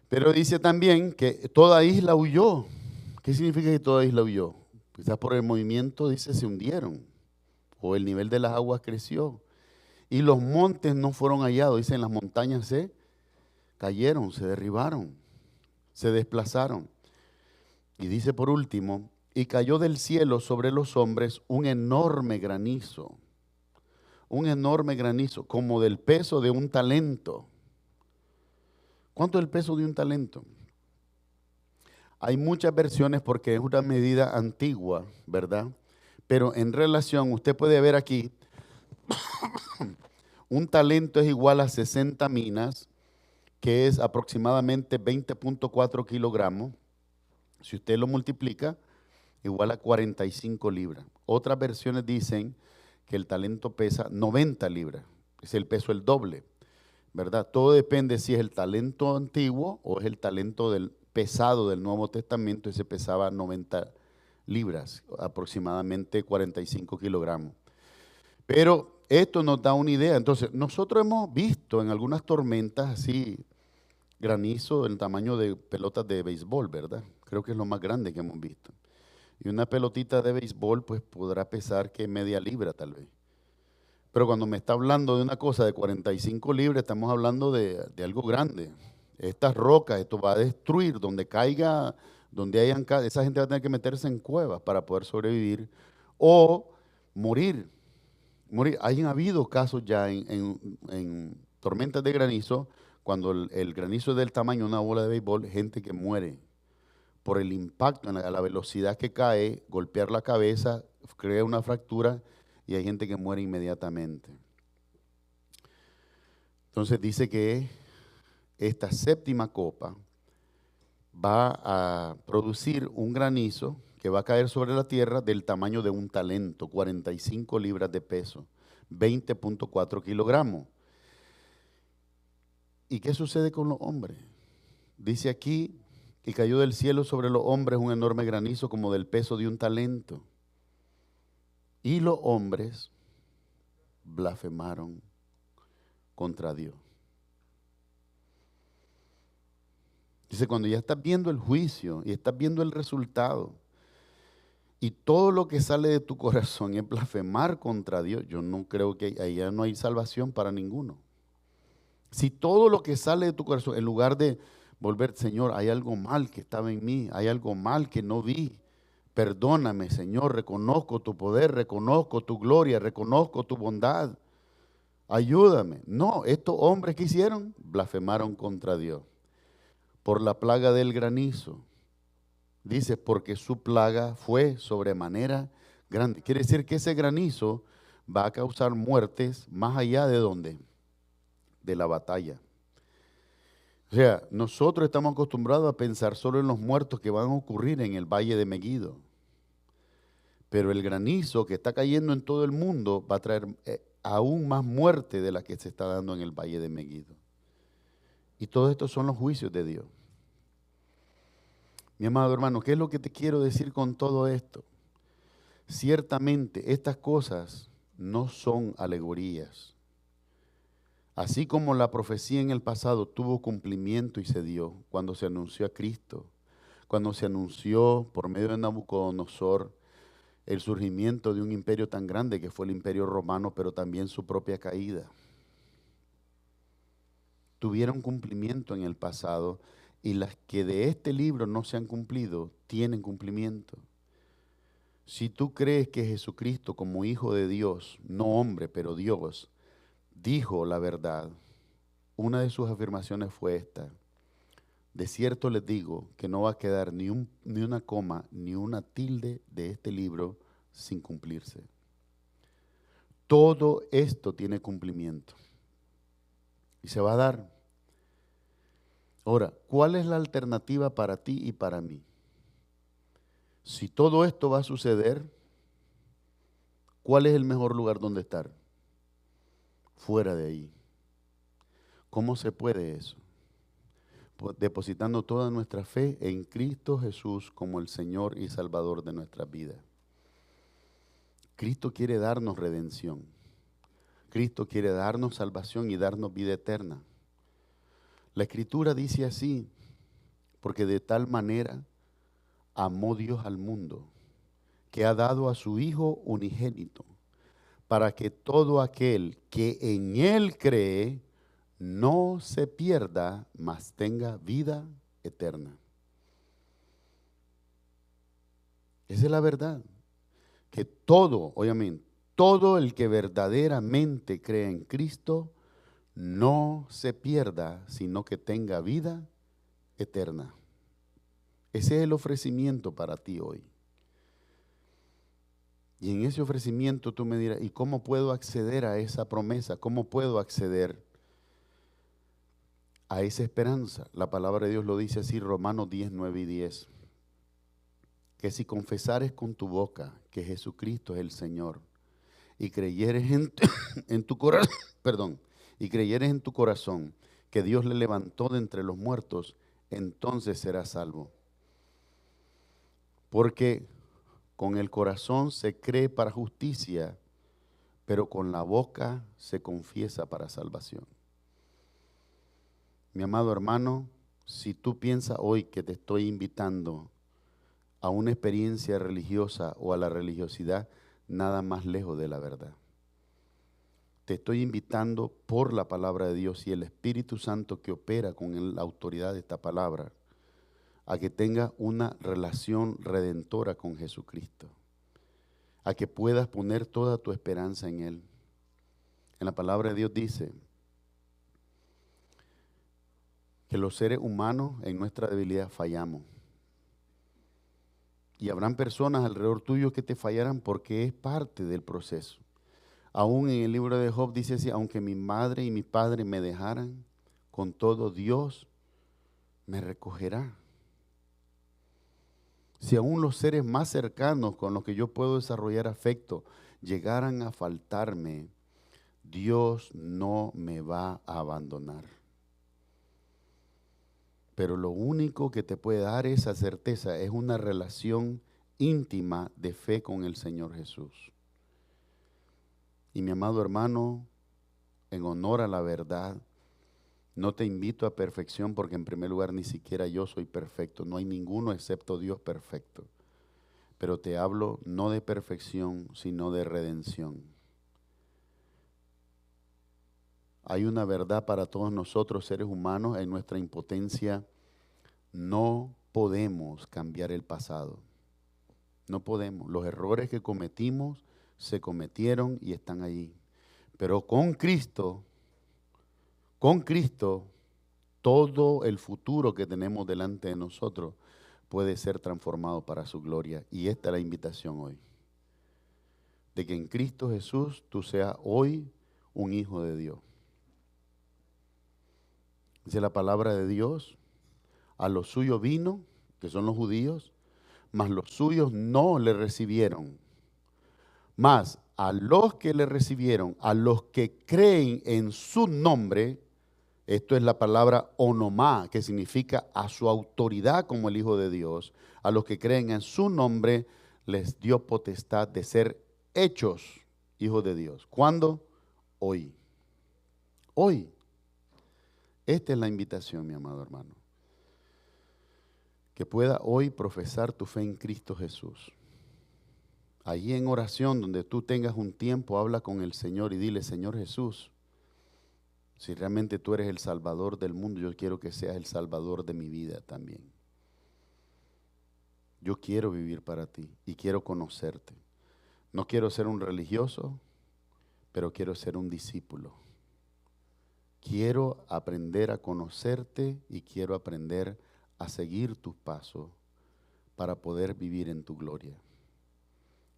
Speaker 2: Pero dice también que toda isla huyó. ¿Qué significa que toda isla huyó? Quizás por el movimiento, dice, se hundieron. O el nivel de las aguas creció. Y los montes no fueron hallados. Dicen, las montañas se cayeron, se derribaron, se desplazaron. Y dice por último, y cayó del cielo sobre los hombres un enorme granizo. Un enorme granizo, como del peso de un talento. ¿Cuánto es el peso de un talento? Hay muchas versiones porque es una medida antigua, ¿verdad? Pero en relación, usted puede ver aquí, un talento es igual a 60 minas, que es aproximadamente 20.4 kilogramos. Si usted lo multiplica, igual a 45 libras. Otras versiones dicen que el talento pesa 90 libras, es el peso el doble, ¿verdad? Todo depende si es el talento antiguo o es el talento pesado del Nuevo Testamento. Ese pesaba 90 libras, aproximadamente 45 kilogramos. Pero esto nos da una idea. Entonces, nosotros hemos visto en algunas tormentas así, granizo del tamaño de pelotas de béisbol, ¿verdad? Creo que es lo más grande que hemos visto. Y una pelotita de béisbol pues podrá pesar que media libra tal vez. Pero cuando me está hablando de una cosa de 45 libras, estamos hablando de algo grande. Estas rocas, esto va a destruir donde caiga, donde hayan, esa gente va a tener que meterse en cuevas para poder sobrevivir o morir. Han habido casos ya en tormentas de granizo, cuando el granizo es del tamaño de una bola de béisbol, gente que muere por el impacto, a la velocidad que cae, golpear la cabeza, crea una fractura y hay gente que muere inmediatamente. Entonces dice que esta séptima copa va a producir un granizo que va a caer sobre la tierra del tamaño de un talento, 45 libras de peso, 20.4 kilogramos. ¿Y qué sucede con los hombres? Dice aquí, y cayó del cielo sobre los hombres un enorme granizo como del peso de un talento. Y los hombres blasfemaron contra Dios. Dice, cuando ya estás viendo el juicio y estás viendo el resultado y todo lo que sale de tu corazón es blasfemar contra Dios, yo no creo que allá no hay salvación para ninguno. Si todo lo que sale de tu corazón, en lugar de volver, Señor, hay algo mal que estaba en mí, hay algo mal que no vi, perdóname, Señor, reconozco tu poder, reconozco tu gloria, reconozco tu bondad. ayúdame. No, estos hombres que hicieron, blasfemaron contra Dios. Por la plaga del granizo. Dice, porque su plaga fue sobremanera grande. Quiere decir que ese granizo va a causar muertes más allá de dónde? De la batalla. O sea, nosotros estamos acostumbrados a pensar solo en los muertos que van a ocurrir en el valle de Megiddo. Pero el granizo que está cayendo en todo el mundo va a traer aún más muerte de la que se está dando en el valle de Megiddo. Y todo esto son los juicios de Dios. Mi amado hermano, ¿qué es lo que te quiero decir con todo esto? Ciertamente estas cosas no son alegorías. Así como la profecía en el pasado tuvo cumplimiento y se dio cuando se anunció a Cristo, cuando se anunció por medio de Nabucodonosor el surgimiento de un imperio tan grande que fue el imperio romano, pero también su propia caída. Tuvieron cumplimiento en el pasado y las que de este libro no se han cumplido, tienen cumplimiento. Si tú crees que Jesucristo como Hijo de Dios, no hombre, pero Dios, dijo la verdad, una de sus afirmaciones fue esta: de cierto les digo que no va a quedar ni una coma, ni una tilde de este libro sin cumplirse. Todo esto tiene cumplimiento y se va a dar. Ahora, ¿cuál es la alternativa para ti y para mí? Si todo esto va a suceder, ¿cuál es el mejor lugar donde estar? Fuera de ahí. ¿Cómo se puede eso? Pues depositando toda nuestra fe en Cristo Jesús como el Señor y Salvador de nuestras vidas. Cristo quiere darnos redención. Cristo quiere darnos salvación y darnos vida eterna. La Escritura dice así, porque de tal manera amó Dios al mundo, que ha dado a su Hijo unigénito, para que todo aquel que en Él cree no se pierda, mas tenga vida eterna. Esa es la verdad. Que todo, obviamente, todo el que verdaderamente cree en Cristo no se pierda, sino que tenga vida eterna. Ese es el ofrecimiento para ti hoy. Y en ese ofrecimiento tú me dirás, ¿y cómo puedo acceder a esa promesa? ¿Cómo puedo acceder a esa esperanza? La palabra de Dios lo dice así, Romanos 10, 9 y 10. Que si confesares con tu boca que Jesucristo es el Señor y creyeres en tu corazón, y creyeres en tu corazón que Dios le levantó de entre los muertos, entonces serás salvo. Porque con el corazón se cree para justicia, pero con la boca se confiesa para salvación. Mi amado hermano, si tú piensas hoy que te estoy invitando a una experiencia religiosa o a la religiosidad, nada más lejos de la verdad. Te estoy invitando por la palabra de Dios y el Espíritu Santo que opera con la autoridad de esta palabra, a que tengas una relación redentora con Jesucristo, a que puedas poner toda tu esperanza en Él. En la palabra de Dios dice que los seres humanos en nuestra debilidad fallamos. Y habrán personas alrededor tuyo que te fallarán porque es parte del proceso. Aún en el libro de Job dice así, aunque mi madre y mi padre me dejaran, con todo Dios me recogerá. Si aún los seres más cercanos con los que yo puedo desarrollar afecto llegaran a faltarme, Dios no me va a abandonar. Pero lo único que te puede dar esa certeza es una relación íntima de fe con el Señor Jesús. Y mi amado hermano, en honor a la verdad, no te invito a perfección porque en primer lugar ni siquiera yo soy perfecto. No hay ninguno excepto Dios perfecto. Pero te hablo no de perfección, sino de redención. Hay una verdad para todos nosotros, seres humanos, en nuestra impotencia. No podemos cambiar el pasado. No podemos. Los errores que cometimos se cometieron y están allí. Pero con Cristo, todo el futuro que tenemos delante de nosotros puede ser transformado para su gloria. Y esta es la invitación hoy. De que en Cristo Jesús tú seas hoy un hijo de Dios. Dice la palabra de Dios, a los suyos vino, que son los judíos, mas los suyos no le recibieron. Mas a los que le recibieron, a los que creen en su nombre, esto es la palabra onomá, que significa a su autoridad como el Hijo de Dios, a los que creen en su nombre, les dio potestad de ser hechos hijos de Dios. ¿Cuándo? Hoy. Hoy. Esta es la invitación, mi amado hermano. Que pueda hoy profesar tu fe en Cristo Jesús. Allí en oración, donde tú tengas un tiempo, habla con el Señor y dile, Señor Jesús, si realmente tú eres el Salvador del mundo, yo quiero que seas el Salvador de mi vida también. Yo quiero vivir para ti y quiero conocerte. No quiero ser un religioso, pero quiero ser un discípulo. Quiero aprender a conocerte y quiero aprender a seguir tus pasos para poder vivir en tu gloria.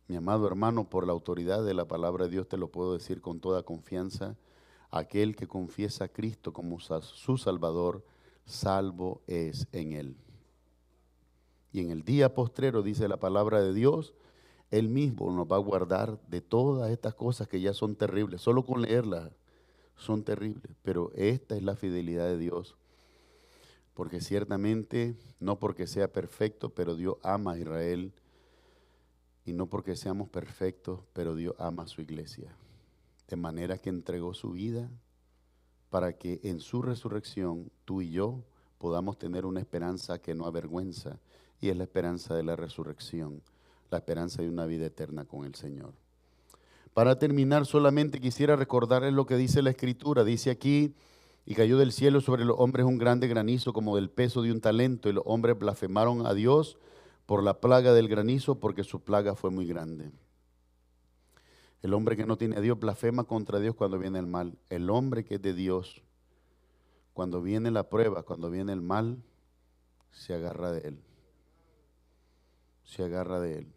Speaker 2: Mi amado hermano, por la autoridad de la palabra de Dios te lo puedo decir con toda confianza, aquel que confiesa a Cristo como su Salvador, salvo es en Él. Y en el día postrero, dice la palabra de Dios, Él mismo nos va a guardar de todas estas cosas que ya son terribles. Solo con leerlas son terribles, pero esta es la fidelidad de Dios. Porque ciertamente, no porque sea perfecto, pero Dios ama a Israel. Y no porque seamos perfectos, pero Dios ama a su iglesia. De manera que entregó su vida para que en su resurrección tú y yo podamos tener una esperanza que no avergüenza. Y es la esperanza de la resurrección, la esperanza de una vida eterna con el Señor. Para terminar, solamente quisiera recordarles lo que dice la Escritura. Dice aquí, y cayó del cielo sobre los hombres un grande granizo como del peso de un talento, y los hombres blasfemaron a Dios por la plaga del granizo, porque su plaga fue muy grande. El hombre que no tiene a Dios blasfema contra Dios cuando viene el mal. El hombre que es de Dios, cuando viene la prueba, cuando viene el mal, se agarra de él. Se agarra de él.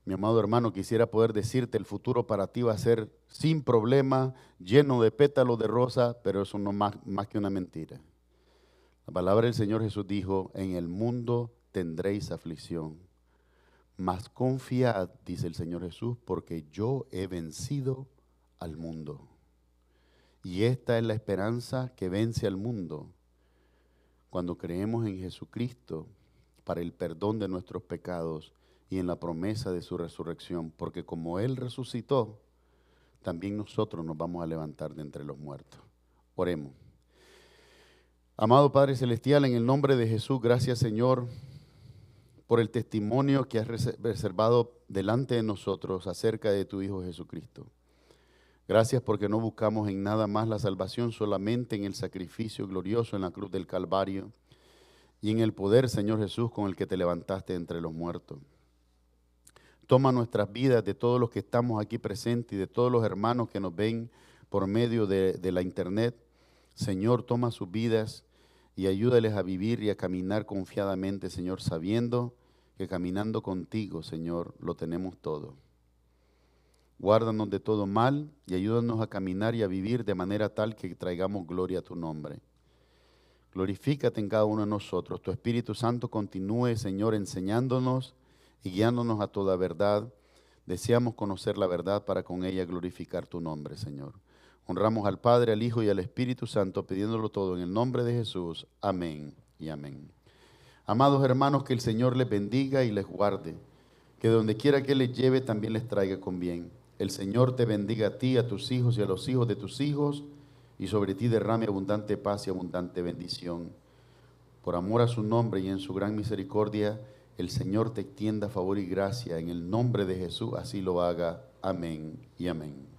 Speaker 2: Mi amado hermano, quisiera poder decirte, el futuro para ti va a ser sin problema, lleno de pétalos de rosa, pero eso no más que una mentira. La palabra del Señor Jesús dijo, en el mundo tendréis aflicción, mas confiad, dice el Señor Jesús, porque yo he vencido al mundo. Y esta es la esperanza que vence al mundo. Cuando creemos en Jesucristo para el perdón de nuestros pecados y en la promesa de su resurrección, porque como Él resucitó, también nosotros nos vamos a levantar de entre los muertos. Oremos. Amado Padre Celestial, en el nombre de Jesús, gracias Señor por el testimonio que has reservado delante de nosotros acerca de tu Hijo Jesucristo. Gracias porque no buscamos en nada más la salvación, solamente en el sacrificio glorioso en la cruz del Calvario y en el poder, Señor Jesús, con el que te levantaste entre los muertos. Toma nuestras vidas de todos los que estamos aquí presentes y de todos los hermanos que nos ven por medio de la internet. Señor, toma sus vidas y ayúdales a vivir y a caminar confiadamente, Señor, sabiendo que caminando contigo, Señor, lo tenemos todo. Guárdanos de todo mal y ayúdanos a caminar y a vivir de manera tal que traigamos gloria a tu nombre. Glorifícate en cada uno de nosotros. Tu Espíritu Santo continúe, Señor, enseñándonos y guiándonos a toda verdad. Deseamos conocer la verdad para con ella glorificar tu nombre, Señor. Honramos al Padre, al Hijo y al Espíritu Santo, pidiéndolo todo en el nombre de Jesús. Amén y amén. Amados hermanos, que el Señor les bendiga y les guarde. Que donde quiera que les lleve, también les traiga con bien. El Señor te bendiga a ti, a tus hijos y a los hijos de tus hijos, y sobre ti derrame abundante paz y abundante bendición. Por amor a su nombre y en su gran misericordia, el Señor te extienda favor y gracia. En el nombre de Jesús, así lo haga. Amén y amén.